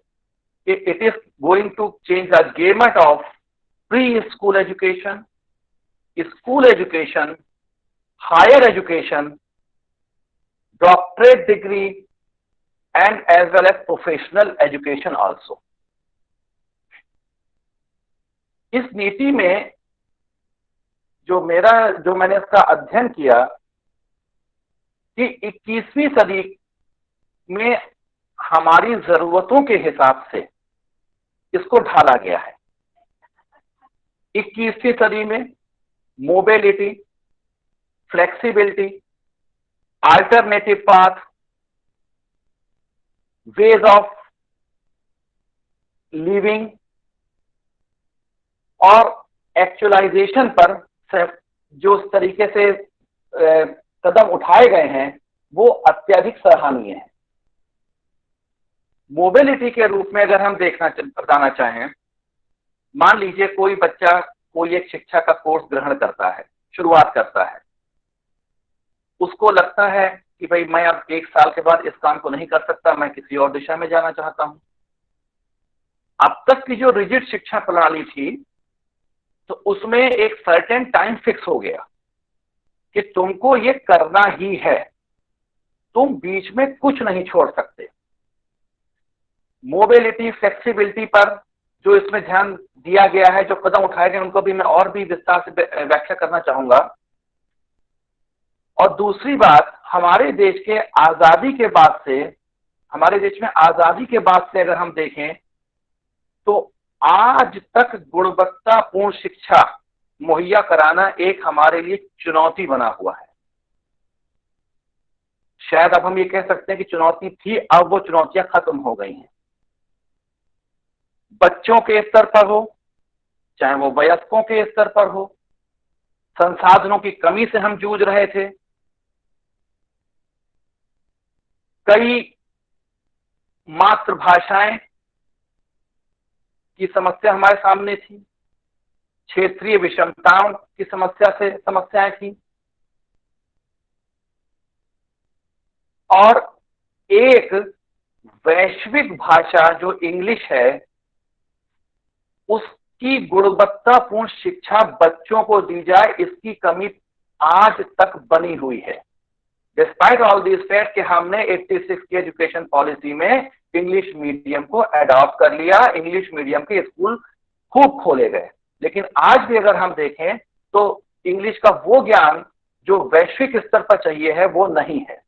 it is going to change the gamut of pre school education, school education, higher education, doctorate degree and as well as professional education also. इस नीति में जो मैंने इसका अध्ययन किया कि 21वीं सदी में हमारी जरूरतों के हिसाब से इसको ढाला गया है। 21वीं सदी में mobility, flexibility, alternative path, ways of living और एक्चुअलाइजेशन पर जो इस तरीके से कदम उठाए गए हैं वो अत्यधिक सराहनीय है। मोबिलिटी के रूप में अगर हम बताना चाहें, मान लीजिए कोई बच्चा कोई एक शिक्षा का कोर्स ग्रहण करता है, शुरुआत करता है, उसको लगता है कि भाई मैं अब 1 साल के बाद इस काम को नहीं कर सकता, मैं किसी और दिशा में जाना चाहता हूं। अब तक की जो रिजिड शिक्षा प्रणाली थी तो उसमें एक सर्टेन टाइम फिक्स हो गया कि तुमको ये करना ही है, तुम बीच में कुछ नहीं छोड़ सकते। मोबिलिटी, फ्लेक्सिबिलिटी पर जो इसमें ध्यान दिया गया है, जो कदम उठाए गए उनको भी मैं और भी विस्तार से व्याख्या करना चाहूंगा। और दूसरी बात, हमारे देश के आजादी के बाद से, हमारे देश में आजादी के बाद से अगर हम देखें तो आज तक गुणवत्तापूर्ण शिक्षा मुहैया कराना एक हमारे लिए चुनौती बना हुआ है। शायद अब हम ये कह सकते हैं कि चुनौती थी, अब वो चुनौतियां खत्म हो गई हैं। बच्चों के स्तर पर हो चाहे वो वयस्कों के स्तर पर हो, संसाधनों की कमी से हम जूझ रहे थे। कई मातृभाषाएं की समस्या हमारे सामने थी, क्षेत्रीय विषमताओं की समस्याएं थी, और एक वैश्विक भाषा जो इंग्लिश है उसकी गुणवत्तापूर्ण शिक्षा बच्चों को दी जाए, इसकी कमी आज तक बनी हुई है। डिस्पाइट ऑल दिस फैक्ट कि हमने 86 की एजुकेशन पॉलिसी में इंग्लिश मीडियम को अडॉप्ट कर लिया, इंग्लिश मीडियम के स्कूल खूब खोले गए, लेकिन आज भी अगर हम देखें तो इंग्लिश का वो ज्ञान जो वैश्विक स्तर पर चाहिए है वो नहीं है।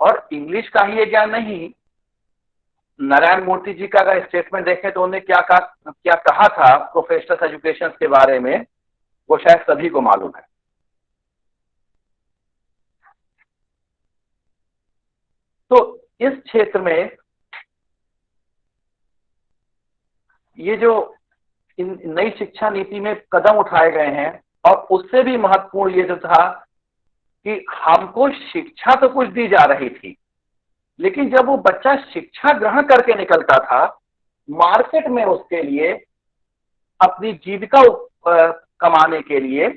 और इंग्लिश का ही ये ज्ञान नहीं, नारायण मूर्ति जी का अगर स्टेटमेंट देखें तो उन्होंने क्या कहा था प्रोफेशनल एजुकेशन के बारे में, वो शायद सभी को मालूम है। तो इस क्षेत्र में ये जो इन नई शिक्षा नीति में कदम उठाए गए हैं, और उससे भी महत्वपूर्ण ये जो था कि हमको शिक्षा तो कुछ दी जा रही थी, लेकिन जब वो बच्चा शिक्षा ग्रहण करके निकलता था मार्केट में उसके लिए अपनी जीविका कमाने के लिए,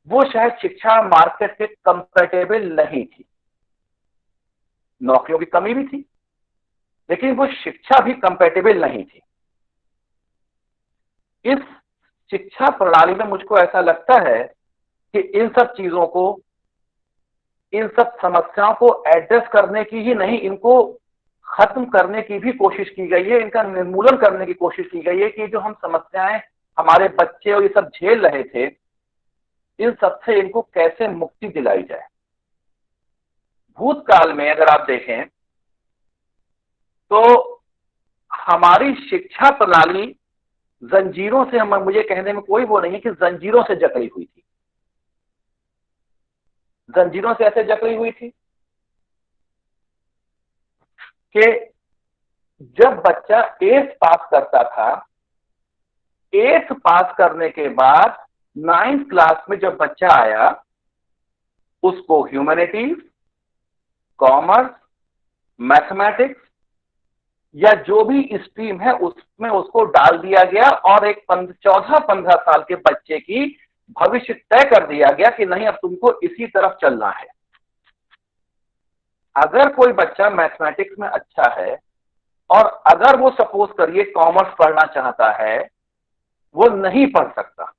वो शायद शिक्षा मार्केट के कंपैटिबल नहीं थी। नौकरियों की कमी भी थी, लेकिन वो शिक्षा भी कंपैटिबल नहीं थी। इस शिक्षा प्रणाली में मुझको ऐसा लगता है कि इन सब चीजों को, इन सब समस्याओं को एड्रेस करने की ही नहीं, इनको खत्म करने की भी कोशिश की गई है, इनका निर्मूलन करने की कोशिश की गई है कि जो हम समस्याएं हमारे बच्चे और ये सब झेल रहे थे, इन सब से इनको कैसे मुक्ति दिलाई जाए। भूतकाल में अगर आप देखें तो हमारी शिक्षा प्रणाली जंजीरों से, मुझे कहने में कोई वो नहीं है कि जंजीरों से जकड़ी हुई थी। जंजीरों से ऐसे जकड़ी हुई थी कि जब बच्चा 8th पास करता था, 8th पास करने के बाद 9th क्लास में जब बच्चा आया, उसको ह्यूमैनिटीज, कॉमर्स, मैथमेटिक्स या जो भी स्ट्रीम है उसमें उसको डाल दिया गया, और एक 14-15 साल के बच्चे की भविष्य तय कर दिया गया कि नहीं, अब तुमको इसी तरफ चलना है। अगर कोई बच्चा मैथमेटिक्स में अच्छा है और अगर वो सपोज करिए कॉमर्स पढ़ना चाहता है, वो नहीं पढ़ सकता।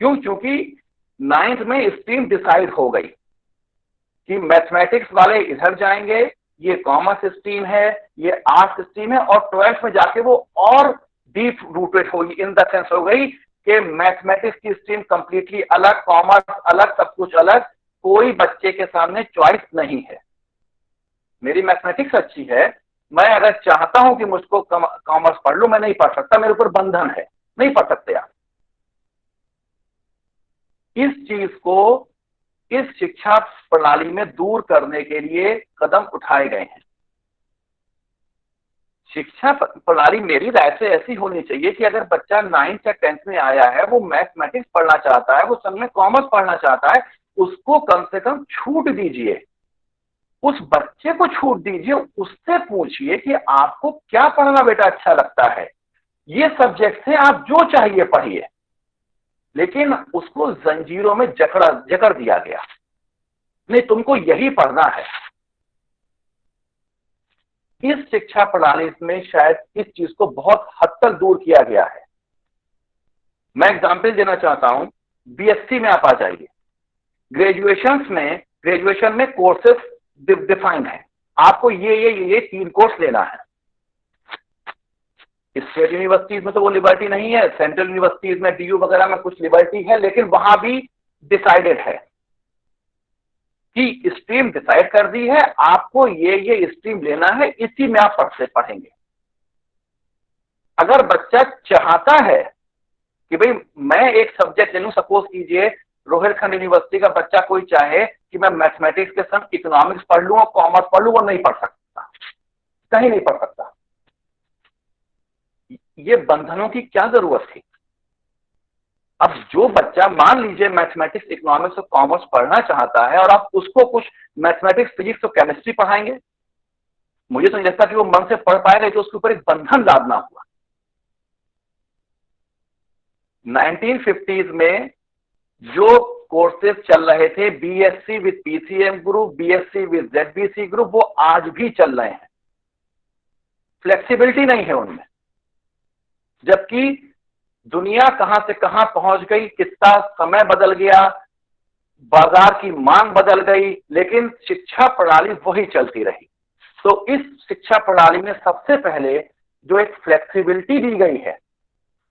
क्यों? क्योंकि 9th में स्ट्रीम डिसाइड हो गई कि मैथमेटिक्स वाले इधर जाएंगे, ये कॉमर्स स्ट्रीम है, ये आर्ट्स स्ट्रीम है, और 12th में जाके वो और डीप रूटेड होगी, इन द सेंस हो गई कि मैथमेटिक्स की स्ट्रीम कंप्लीटली अलग, कॉमर्स अलग, सब कुछ अलग, कोई बच्चे के सामने चॉइस नहीं है। मेरी मैथमेटिक्स अच्छी है, मैं अगर चाहता हूं कि मुझको कॉमर्स पढ़ लूं, मैं नहीं पढ़ सकता, मेरे ऊपर बंधन है, नहीं पढ़ सकते आप। इस चीज को इस शिक्षा प्रणाली में दूर करने के लिए कदम उठाए गए हैं। शिक्षा प्रणाली मेरी राय से ऐसी होनी चाहिए कि अगर बच्चा 9th या 10th में आया है, वो मैथमेटिक्स पढ़ना चाहता है, वो संग में कॉमर्स पढ़ना चाहता है, उसको कम से कम छूट दीजिए, उस बच्चे को छूट दीजिए, उससे पूछिए कि आपको क्या पढ़ना बेटा अच्छा लगता है, ये सब्जेक्ट है, आप जो चाहिए पढ़िए। लेकिन उसको जंजीरों में जकड़ दिया गया, नहीं तुमको यही पढ़ना है। इस शिक्षा प्रणाली में शायद इस चीज को बहुत हद तक दूर किया गया है। मैं एग्जाम्पल देना चाहता हूं, बीएससी में आप आ जाइए, ग्रेजुएशन में कोर्सेस डिफाइंड है, आपको ये 3 कोर्स लेना है। स्टेट यूनिवर्सिटीज में तो वो लिबर्टी नहीं है, सेंट्रल यूनिवर्सिटीज में डीयू वगैरह में कुछ लिबर्टी है, लेकिन वहां भी डिसाइडेड है कि स्ट्रीम डिसाइड कर दी है, आपको ये स्ट्रीम लेना है, इसी में आप पढ़ेंगे। अगर बच्चा चाहता है कि भाई मैं एक सब्जेक्ट ले लूं, सपोज कीजिए रोहिलखंड यूनिवर्सिटी का बच्चा कोई चाहे कि मैं मैथमेटिक्स के संग इकोनॉमिक्स पढ़ लूं और कॉमर्स पढ़ लूं, वो नहीं पढ़ सकता, कहीं नहीं पढ़ सकता। ये बंधनों की क्या जरूरत थी? अब जो बच्चा मान लीजिए मैथमेटिक्स, इकोनॉमिक्स और कॉमर्स पढ़ना चाहता है और आप उसको कुछ मैथमेटिक्स, फिजिक्स और केमिस्ट्री पढ़ाएंगे, मुझे तो नहीं लगता कि वो मन से पढ़ पाएगा, तो उसके ऊपर एक बंधन लादना हुआ। 1950s में जो कोर्सेज चल रहे थे, BSc with PCM group, BSc with जेडबीसी group, वो आज भी चल रहे हैं। फ्लेक्सिबिलिटी नहीं है उनमें, जबकि दुनिया कहां से कहां पहुंच गई, कितना समय बदल गया, बाजार की मांग बदल गई, लेकिन शिक्षा प्रणाली वही चलती रही। तो इस शिक्षा प्रणाली में सबसे पहले जो एक फ्लेक्सिबिलिटी दी गई है,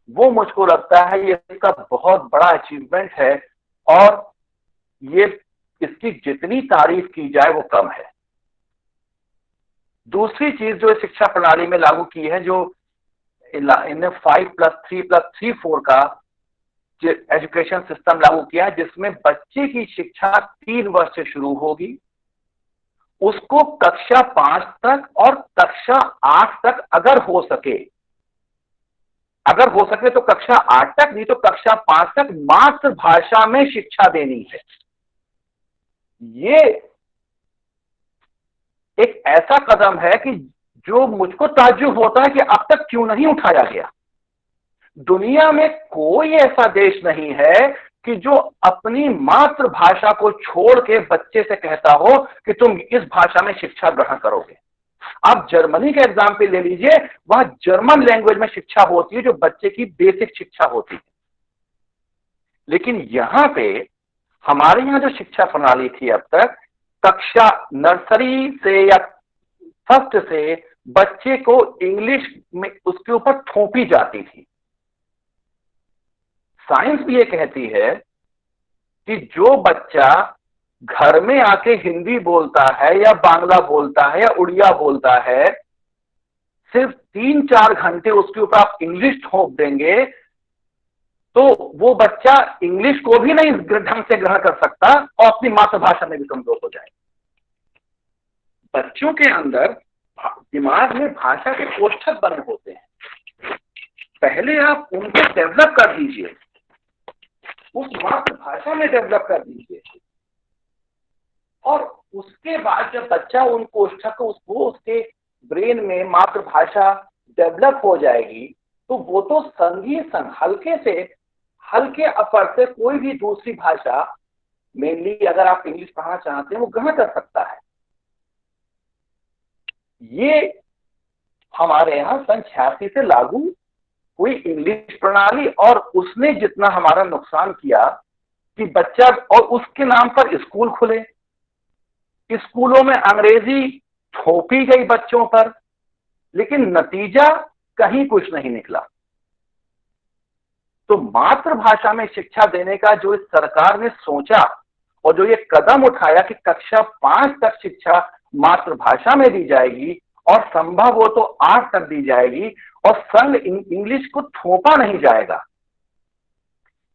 वो मुझको लगता है ये इसका बहुत बड़ा अचीवमेंट है, और ये इसकी जितनी तारीफ की जाए वो कम है। दूसरी चीज जो शिक्षा प्रणाली में लागू की है, जो इन्हें 5+3+3 का एजुकेशन सिस्टम लागू किया, जिसमें बच्चे की शिक्षा 3 वर्ष से शुरू होगी, उसको कक्षा 5 तक और कक्षा 8 तक अगर हो सके तो कक्षा 8 तक, नहीं तो कक्षा 5 तक मातृभाषा में शिक्षा देनी है। ये एक ऐसा कदम है कि जो मुझको ताज्जुब होता है कि अब तक क्यों नहीं उठाया गया। दुनिया में कोई ऐसा देश नहीं है कि जो अपनी मातृभाषा को छोड़ के बच्चे से कहता हो कि तुम इस भाषा में शिक्षा ग्रहण करोगे। आप जर्मनी का एग्जाम्पल ले लीजिए, वहां जर्मन लैंग्वेज में शिक्षा होती है, जो बच्चे की बेसिक शिक्षा होती है। लेकिन यहां पे हमारे यहां जो शिक्षा प्रणाली थी अब तक, कक्षा नर्सरी से या फर्स्ट से बच्चे को इंग्लिश में उसके ऊपर थोपी जाती थी। साइंस भी ये कहती है कि जो बच्चा घर में आके हिंदी बोलता है या बांग्ला बोलता है या उड़िया बोलता है, सिर्फ 3-4 घंटे उसके ऊपर आप इंग्लिश थोप देंगे तो वो बच्चा इंग्लिश को भी नहीं ढंग से ग्रहण कर सकता और अपनी मातृभाषा में भी कमजोर हो जाए। बच्चों के अंदर दिमाग में भाषा के कोष्ठक बने होते हैं, पहले आप उनको डेवलप कर दीजिए, उस मातृभाषा में डेवलप कर दीजिए, और उसके बाद जब बच्चा उन कोष्ठक को उसके ब्रेन में मातृभाषा डेवलप हो जाएगी, तो वो तो संगीत हल्के असर से कोई भी दूसरी भाषा, मेनली अगर आप इंग्लिश पढ़ना चाहते हैं, वो ग्रहण कर सकता है। ये हमारे यहाँ सन 86 से लागू हुई इंग्लिश प्रणाली, और उसने जितना हमारा नुकसान किया कि बच्चा, और उसके नाम पर स्कूल खुले, स्कूलों में अंग्रेजी थोपी गई बच्चों पर, लेकिन नतीजा कहीं कुछ नहीं निकला। तो मातृभाषा में शिक्षा देने का जो इस सरकार ने सोचा और जो ये कदम उठाया कि कक्षा 5 तक शिक्षा मातृभाषा में दी जाएगी और संभव हो तो 8 तक दी जाएगी, और संग इंग्लिश को थोपा नहीं जाएगा,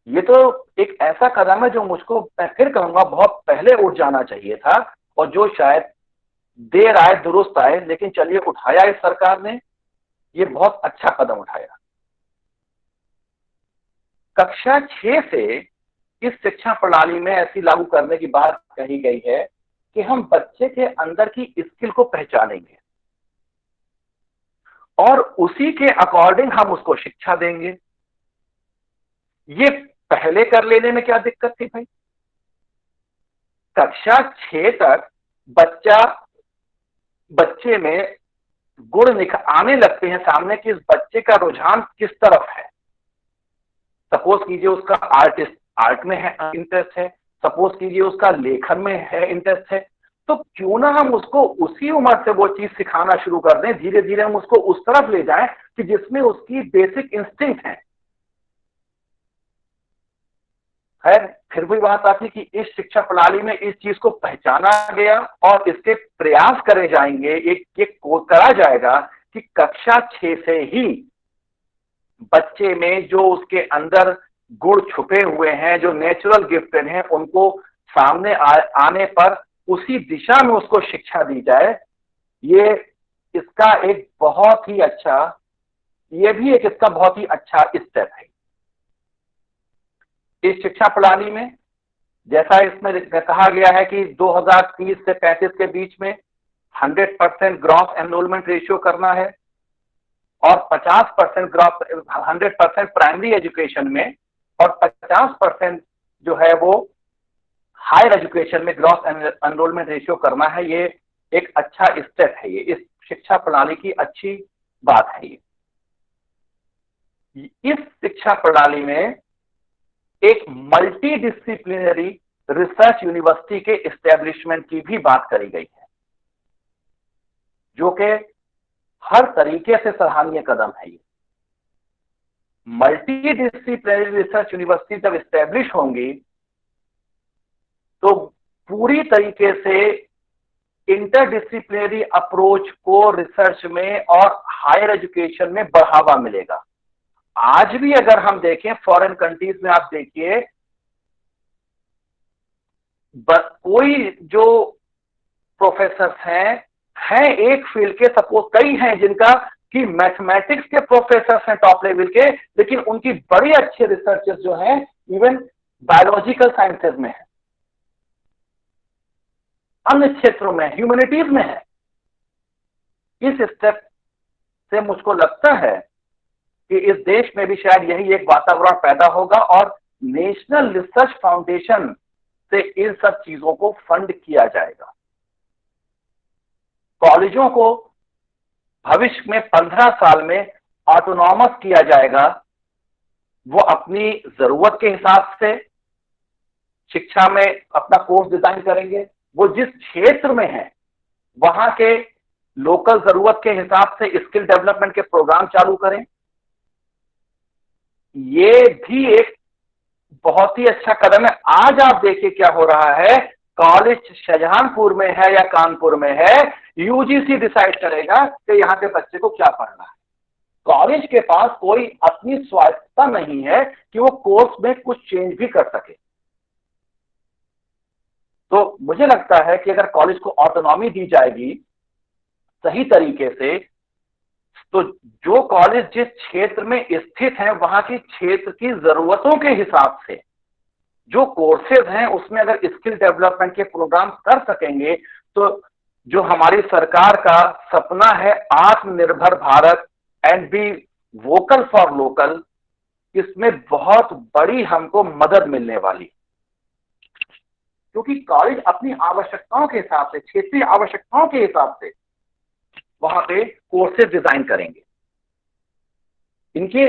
ये तो एक ऐसा कदम है जो मुझको, मैं फिर कहूंगा, बहुत पहले उठ जाना चाहिए था, और जो शायद देर आए दुरुस्त आए, लेकिन चलिए उठाया इस सरकार ने, ये बहुत अच्छा कदम उठाया। कक्षा 6 से इस शिक्षा प्रणाली में ऐसी लागू करने की बात कही गई है कि हम बच्चे के अंदर की स्किल को पहचानेंगे और उसी के अकॉर्डिंग हम उसको शिक्षा देंगे। ये पहले कर लेने में क्या दिक्कत थी भाई? कक्षा 6 तक बच्चे में गुण आने लगते हैं सामने कि इस बच्चे का रुझान किस तरफ है। सपोज कीजिए उसका आर्ट में है इंटरेस्ट है, सपोज कीजिए उसका लेखन में है इंटरेस्ट है, तो क्यों ना हम उसको उसी उम्र से वो चीज सिखाना शुरू कर दें, धीरे धीरे हम उसको उस तरफ ले जाएं कि जिसमें उसकी बेसिक इंस्टिंक्ट है। खैर, फिर भी बात आती कि इस शिक्षा प्रणाली में इस चीज को पहचाना गया और इसके प्रयास करे जाएंगे, एक करा जाएगा कि कक्षा 6 से ही बच्चे में जो उसके अंदर गुण छुपे हुए हैं, जो नेचुरल गिफ्टेड हैं, उनको सामने आने पर उसी दिशा में उसको शिक्षा दी जाए, ये इसका एक बहुत ही अच्छा, ये भी एक इसका बहुत ही अच्छा स्टेप है। इस शिक्षा प्रणाली में जैसा इसमें कहा गया है कि 2030 से 35 के बीच में 100% ग्रॉस एनरोलमेंट रेशियो करना है और 50% ग्रॉस 100% प्राइमरी एजुकेशन में और 50% जो है वो हायर एजुकेशन में ग्रॉस एनरोलमेंट रेशियो करना है। ये एक अच्छा स्टेप है, ये इस शिक्षा प्रणाली की अच्छी बात है। इस शिक्षा प्रणाली में एक मल्टी डिसिप्लिनरी रिसर्च यूनिवर्सिटी के एस्टेब्लिशमेंट की भी बात करी गई है, जो कि हर तरीके से सराहनीय कदम है। ये मल्टी डिसिप्लिनरी रिसर्च यूनिवर्सिटी जब एस्टेब्लिश होंगी तो पूरी तरीके से इंटरडिसिप्लिनरी अप्रोच को रिसर्च में और हायर एजुकेशन में बढ़ावा मिलेगा। आज भी अगर हम देखें फॉरेन कंट्रीज में, आप देखिए कोई जो प्रोफेसर हैं एक फील्ड के, सपोज कई हैं जिनका कि मैथमेटिक्स के प्रोफेसर हैं टॉप लेवल के, लेकिन उनकी बड़ी अच्छे रिसर्चेस जो हैं इवन बायोलॉजिकल साइंसेज में है, अन्य क्षेत्रों में, ह्यूमैनिटीज में है। इस स्टेप से मुझको लगता है कि इस देश में भी शायद यही एक वातावरण पैदा होगा और नेशनल रिसर्च फाउंडेशन से इन सब चीजों को फंड किया जाएगा। कॉलेजों को भविष्य में 15 साल में ऑटोनॉमस किया जाएगा। वो अपनी जरूरत के हिसाब से शिक्षा में अपना कोर्स डिजाइन करेंगे। वो जिस क्षेत्र में है वहां के लोकल जरूरत के हिसाब से स्किल डेवलपमेंट के प्रोग्राम चालू करें। ये भी एक बहुत ही अच्छा कदम है। आज आप देखिए क्या हो रहा है, कॉलेज शाहजहांपुर में है या कानपुर में है, यूजीसी डिसाइड करेगा कि यहां के बच्चे को क्या पढ़ना है। कॉलेज के पास कोई अपनी स्वायत्तता नहीं है कि वो कोर्स में कुछ चेंज भी कर सके। तो मुझे लगता है कि अगर कॉलेज को ऑटोनॉमी दी जाएगी सही तरीके से, तो जो कॉलेज जिस क्षेत्र में स्थित है वहां की क्षेत्र की जरूरतों के हिसाब से जो कोर्सेज हैं उसमें अगर स्किल डेवलपमेंट के प्रोग्राम कर सकेंगे, तो जो हमारी सरकार का सपना है आत्मनिर्भर Bharat and be vocal for local, इसमें बहुत बड़ी हमको मदद मिलने वाली। क्योंकि कॉलेज अपनी आवश्यकताओं के हिसाब से, क्षेत्रीय आवश्यकताओं के हिसाब से वहां पे कोर्सेज डिजाइन करेंगे। इनके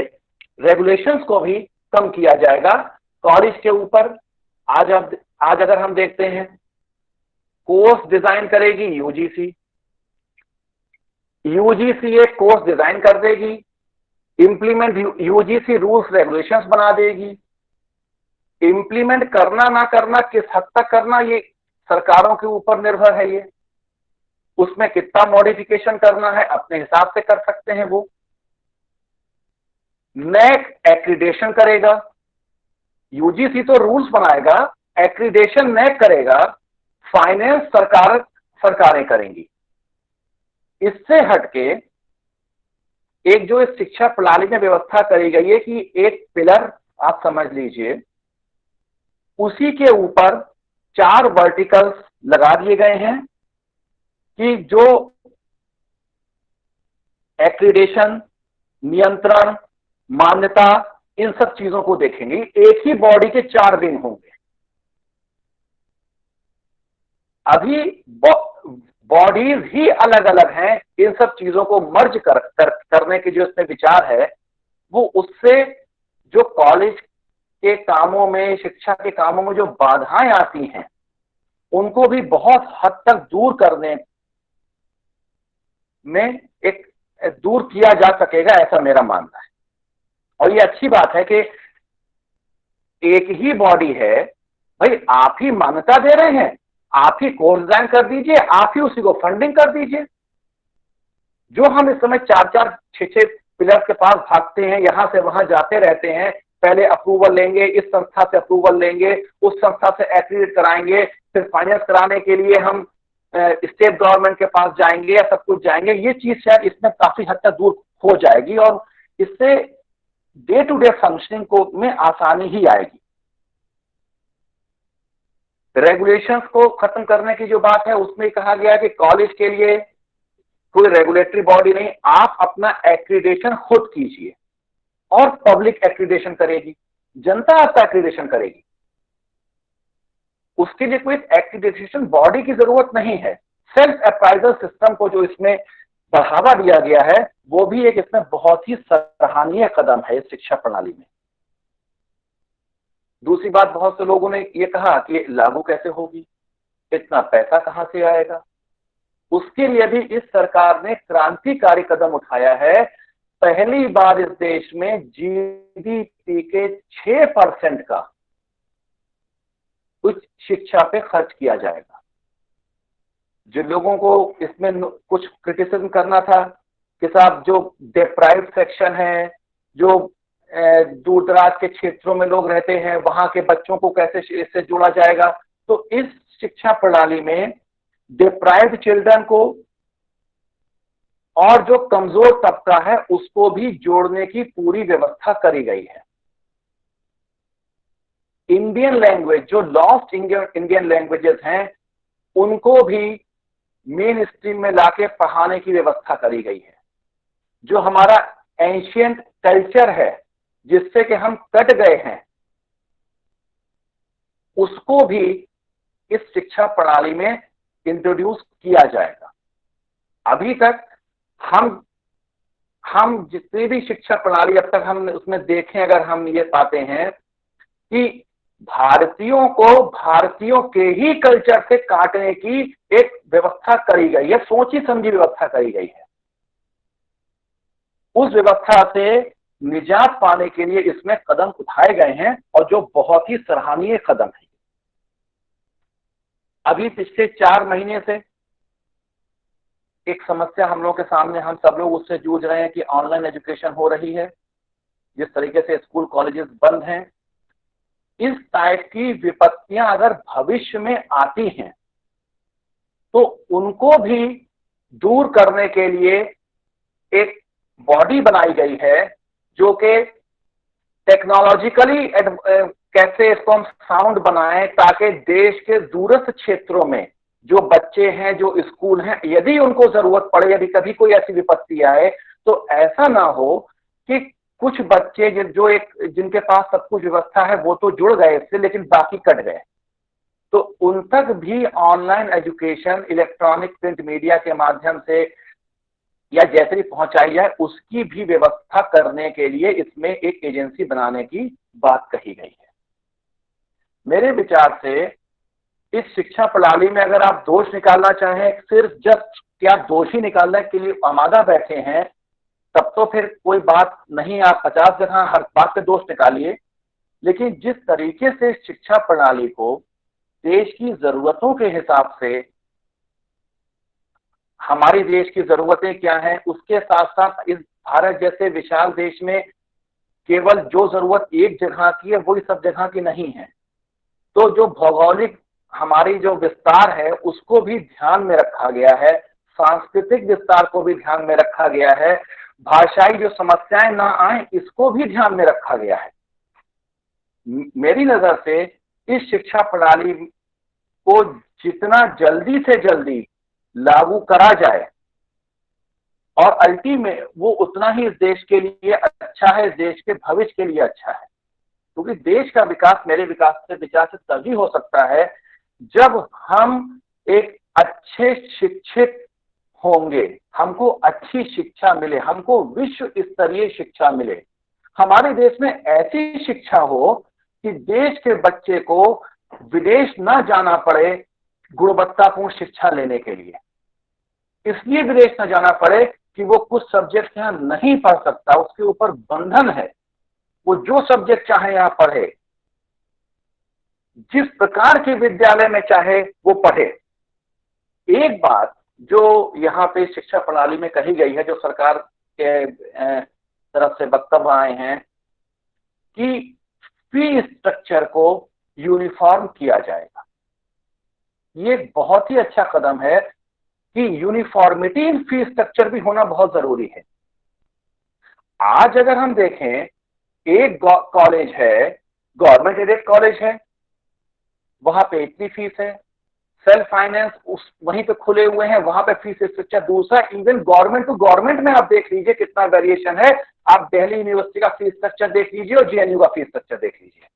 रेगुलेशंस को भी कम किया जाएगा कॉलेज के ऊपर। आज अगर हम देखते हैं, कोर्स डिजाइन करेगी यूजीसी, यूजीसी एक कोर्स डिजाइन कर देगी, इंप्लीमेंट यूजीसी रूल्स रेगुलेशंस बना देगी। इंप्लीमेंट करना ना करना, किस हद तक करना, ये सरकारों के ऊपर निर्भर है। ये उसमें कितना मॉडिफिकेशन करना है अपने हिसाब से कर सकते हैं। वो नेक एक्रीडेशन करेगा, यूजीसी तो रूल्स बनाएगा, एक्रीडेशन नेक करेगा, फाइनेंस सरकारें करेंगी। इससे हटके एक जो इस शिक्षा प्रणाली में व्यवस्था करी गई है कि एक पिलर आप समझ लीजिए, उसी के ऊपर 4 वर्टिकल्स लगा दिए गए हैं कि जो एक्रीडेशन, नियंत्रण, मान्यता, इन सब चीजों को देखेंगे। एक ही बॉडी के 4 विंग होंगे। अभी बॉडीज ही अलग अलग हैं। इन सब चीजों को मर्ज करने की जो इसमें विचार है, वो उससे जो कॉलेज के कामों में, शिक्षा के कामों में जो बाधाएं आती हैं, उनको भी बहुत हद तक दूर करने में दूर किया जा सकेगा, ऐसा मेरा मानना है। और ये अच्छी बात है कि एक ही बॉडी है, भाई आप ही मान्यता दे रहे हैं, आप ही कोर्स डिजाइन कर दीजिए, आप ही उसी को फंडिंग कर दीजिए। जो हम इस समय 4-4, 6-6 पिलर के पास भागते हैं, यहां से वहां जाते रहते हैं, पहले अप्रूवल लेंगे, इस संस्था से अप्रूवल लेंगे, उस संस्था से एक्रीडिट कराएंगे, फिर फाइनेंस कराने के लिए हम स्टेट गवर्नमेंट के पास जाएंगे या सब कुछ जाएंगे। ये चीज शायद इसमें काफी हद तक दूर हो जाएगी और इससे डे टू डे फंक्शनिंग को में आसानी ही आएगी। रेगुलेशंस को खत्म करने की जो बात है उसमें कहा गया है कि कॉलेज के लिए कोई रेगुलेटरी बॉडी नहीं, आप अपना एक्रीडेशन खुद कीजिए और पब्लिक एक्रीडेशन करेगी, जनता आपका एक्रीडेशन करेगी। उसके लिए कोई एक्रीडेशन बॉडी की जरूरत नहीं है। सेल्फ अप्राइजल सिस्टम को जो इसमें बढ़ावा दिया गया है वो भी एक इसमें बहुत ही सराहनीय कदम है इस शिक्षा प्रणाली में। दूसरी बात, बहुत से लोगों ने ये कहा कि लागू कैसे होगी, इतना पैसा कहां से आएगा। उसके लिए भी इस सरकार ने क्रांतिकारी कदम उठाया है। पहली बार इस देश में जीडीपी के 6% का उच्च शिक्षा पे खर्च किया जाएगा। जिन लोगों को इसमें कुछ क्रिटिसिज्म करना था कि साहब जो डिप्राइव्ड सेक्शन है, जो दूर दराज के क्षेत्रों में लोग रहते हैं, वहां के बच्चों को कैसे इससे जोड़ा जाएगा, तो इस शिक्षा प्रणाली में डिप्राइव्ड चिल्ड्रन को और जो कमजोर तबका है उसको भी जोड़ने की पूरी व्यवस्था करी गई है। इंडियन लैंग्वेज, जो लॉस्ट इंडियन लैंग्वेजेस हैं, उनको भी मेन स्ट्रीम में लाके पढ़ाने की व्यवस्था करी गई है। जो हमारा एंशियंट कल्चर है जिससे कि हम कट गए हैं, उसको भी इस शिक्षा प्रणाली में इंट्रोड्यूस किया जाएगा। अभी तक हम जितनी भी शिक्षा प्रणाली अब तक हम उसमें देखें, अगर हम ये पाते हैं कि भारतीयों को भारतीयों के ही कल्चर से काटने की एक व्यवस्था करी गई है, सोची समझी व्यवस्था करी गई है। उस व्यवस्था से निजात पाने के लिए इसमें कदम उठाए गए हैं और जो बहुत ही सराहनीय कदम है। अभी पिछले 4 महीने से एक समस्या हम लोग के सामने, हम सब लोग उससे जूझ रहे हैं कि ऑनलाइन एजुकेशन हो रही है, जिस तरीके से स्कूल कॉलेजेस बंद हैं। इस टाइप की विपत्तियां अगर भविष्य में आती हैं तो उनको भी दूर करने के लिए एक बॉडी बनाई गई है जो कि टेक्नोलॉजिकली कैसे इसको हम साउंड बनाएं ताकि देश के दूरस्थ क्षेत्रों में जो बच्चे हैं, जो स्कूल हैं, यदि उनको जरूरत पड़े, यदि कभी कोई ऐसी विपत्ति आए तो ऐसा ना हो कि कुछ बच्चे जिनके पास सब कुछ व्यवस्था है वो तो जुड़ गए इससे, लेकिन बाकी कट गए। तो उन तक भी online education electronic print media के माध्यम से या जैसे भी पहुंचाई जाए उसकी भी व्यवस्था करने के लिए इसमें एक एजेंसी बनाने की बात कही गई है। मेरे विचार से इस शिक्षा प्रणाली में अगर आप दोष निकालना चाहें, सिर्फ जस्ट क्या दोष ही निकालने के लिए आमादा बैठे हैं, तब तो फिर कोई बात नहीं। आप 50 जगह हर बात पे दोष निकालिए, लेकिन जिस तरीके से शिक्षा प्रणाली को देश की जरूरतों के हिसाब से, हमारी देश की जरूरतें क्या हैं, उसके साथ साथ इस भारत जैसे विशाल देश में केवल जो जरूरत एक जगह की है वही सब जगह की नहीं है। तो जो भौगोलिक हमारी जो विस्तार है उसको भी ध्यान में रखा गया है, सांस्कृतिक विस्तार को भी ध्यान में रखा गया है, भाषाई जो समस्याएं ना आए इसको भी ध्यान में रखा गया है। मेरी नजर से इस शिक्षा प्रणाली को जितना जल्दी से जल्दी लागू करा जाए और अल्टीमेट वो उतना ही इस देश के लिए अच्छा है, इस देश के भविष्य के लिए अच्छा है। क्योंकि देश का विकास मेरे विकास से विचार से तभी हो सकता है जब हम एक अच्छे शिक्षित होंगे, हमको अच्छी शिक्षा मिले, हमको विश्व स्तरीय शिक्षा मिले। हमारे देश में ऐसी शिक्षा हो कि देश के बच्चे को विदेश ना जाना पड़े गुणवत्तापूर्ण शिक्षा लेने के लिए। इसलिए विदेश न जाना पड़े कि वो कुछ सब्जेक्ट यहाँ नहीं पढ़ सकता, उसके ऊपर बंधन है, वो जो सब्जेक्ट चाहे यहाँ पढ़े, जिस प्रकार के विद्यालय में चाहे वो पढ़े। एक बात जो यहाँ पे शिक्षा प्रणाली में कही गई है, जो सरकार के तरफ से वक्तव्य आए हैं कि फी स्ट्रक्चर को यूनिफॉर्म किया जाएगा। ये बहुत ही अच्छा कदम है कि यूनिफॉर्मिटी इन फी स्ट्रक्चर भी होना बहुत जरूरी है। आज अगर हम देखें, एक कॉलेज है, गवर्नमेंट एडेड कॉलेज है, वहां पे इतनी फीस है, सेल्फ फाइनेंस उस वहीं पे खुले हुए हैं, वहां पे फीस स्ट्रक्चर दूसरा, इवन गवर्नमेंट टू गवर्नमेंट में आप देख लीजिए कितना वेरिएशन है। आप दिल्ली यूनिवर्सिटी का फीस स्ट्रक्चर देख लीजिए और जेएनयू का फीस स्ट्रक्चर देख लीजिए।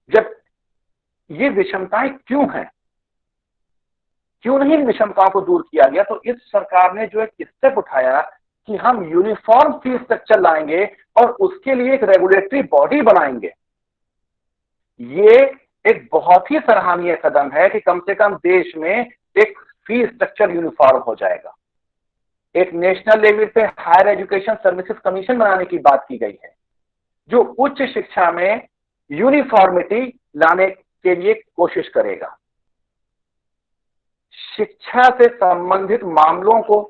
जब ये विषमताएं क्यों हैं, क्यों नहीं इन विषमताओं को दूर किया गया? तो इस सरकार ने जो एक स्टेप उठाया कि हम यूनिफॉर्म फीस स्ट्रक्चर लाएंगे और उसके लिए एक रेगुलेटरी बॉडी बनाएंगे। ये एक बहुत ही सराहनीय कदम है कि कम से कम देश में एक फी स्ट्रक्चर यूनिफॉर्म हो जाएगा। एक नेशनल लेवल पे हायर एजुकेशन सर्विसेज कमीशन बनाने की बात की गई है, जो उच्च शिक्षा में यूनिफॉर्मिटी लाने के लिए कोशिश करेगा। शिक्षा से संबंधित मामलों को,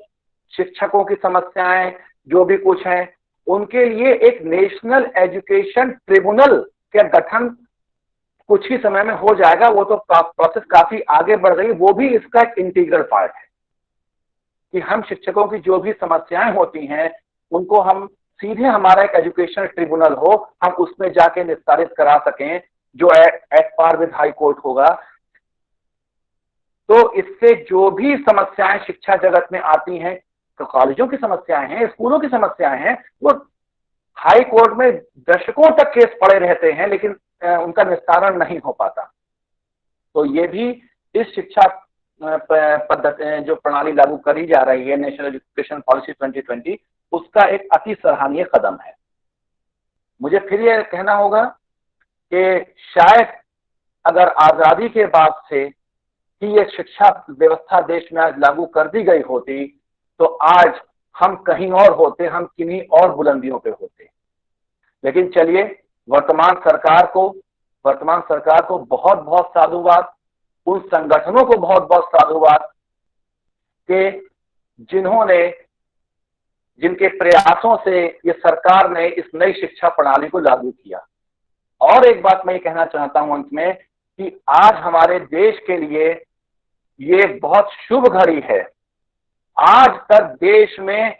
शिक्षकों की समस्याएं जो भी कुछ हैं, उनके लिए एक नेशनल एजुकेशन ट्रिब्यूनल का गठन कुछ ही समय में हो जाएगा। वो तो प्रोसेस काफी आगे बढ़ गई, वो भी इसका एक इंटीग्रल पार्ट है कि हम शिक्षकों की जो भी समस्याएं होती हैं उनको हम सीधे, हमारा एक एजुकेशन ट्रिब्यूनल हो, हम उसमें जाके निस्तारित करा सकें, जो at par with high court होगा। तो इससे जो भी समस्याएं शिक्षा जगत में आती हैं, तो कॉलेजों की समस्याएं हैं, स्कूलों की समस्याएं हैं, वो हाई कोर्ट में दशकों तक केस पड़े रहते हैं, लेकिन उनका निस्तारण नहीं हो पाता। तो ये भी इस शिक्षा पद्धति जो प्रणाली लागू करी जा रही है, नेशनल एजुकेशन पॉलिसी 2020, उसका एक अति सराहनीय कदम है। मुझे फिर यह कहना होगा कि शायद अगर आजादी के बाद से ही ये शिक्षा व्यवस्था देश में आज लागू कर दी गई होती, तो आज हम कहीं और होते, हम किन्हीं और बुलंदियों पे होते। लेकिन चलिए, वर्तमान सरकार को बहुत बहुत साधुवाद, उन संगठनों को बहुत बहुत साधुवाद कि जिनके प्रयासों से ये सरकार ने इस नई शिक्षा प्रणाली को लागू किया। और एक बात मैं ये कहना चाहता हूं अंत में कि आज हमारे देश के लिए ये बहुत शुभ घड़ी है। आज तक देश में,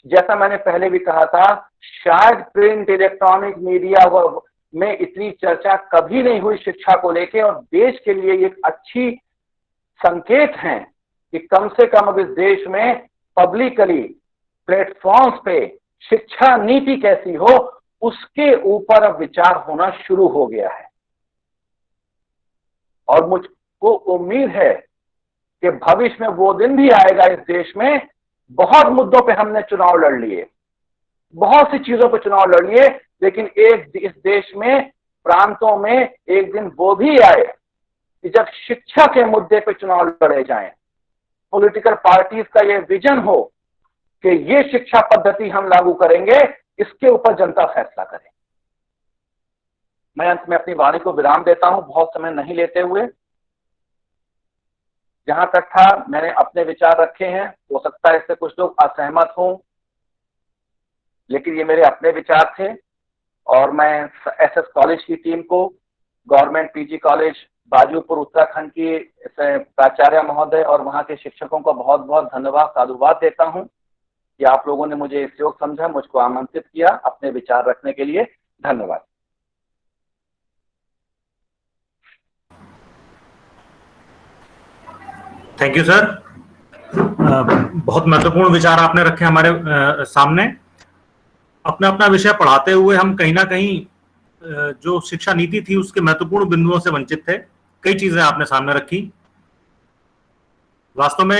जैसा मैंने पहले भी कहा था, शायद प्रिंट इलेक्ट्रॉनिक मीडिया में इतनी चर्चा कभी नहीं हुई शिक्षा को लेके, और देश के लिए एक अच्छी संकेत है कि कम से कम अब इस देश में पब्लिकली प्लेटफॉर्म्स पे शिक्षा नीति कैसी हो, उसके ऊपर अब विचार होना शुरू हो गया है। और मुझको उम्मीद है कि भविष्य में वो दिन भी आएगा इस देश में, बहुत मुद्दों पे हमने चुनाव लड़ लिए, बहुत सी चीजों पे चुनाव लड़ लिए, लेकिन इस देश में प्रांतों में एक दिन वो भी आए कि जब शिक्षा के मुद्दे पे चुनाव लड़े जाएं, पॉलिटिकल पार्टीज का ये विजन हो कि ये शिक्षा पद्धति हम लागू करेंगे, इसके ऊपर जनता फैसला करे। मैं अंत में अपनी वाणी को विराम देता हूं, बहुत समय नहीं लेते हुए। जहां तक था मैंने अपने विचार रखे हैं, हो सकता है इससे कुछ लोग असहमत हों, लेकिन ये मेरे अपने विचार थे। और मैं एसएस कॉलेज की टीम को, गवर्नमेंट पीजी कॉलेज बाजूपुर उत्तराखंड की प्राचार्य महोदय और वहां के शिक्षकों को बहुत बहुत धन्यवाद, साधुवाद देता हूं कि आप लोगों ने मुझे इस योग समझा, मुझको आमंत्रित किया अपने विचार रखने के लिए। धन्यवाद। Thank you sir. बहुत महत्वपूर्ण विचार आपने रखे हमारे सामने। अपना अपना विषय पढ़ाते हुए हम कहीं ना कहीं जो शिक्षा नीति थी उसके महत्वपूर्ण बिंदुओं से वंचित थे। कई चीजें आपने सामने रखी। वास्तव में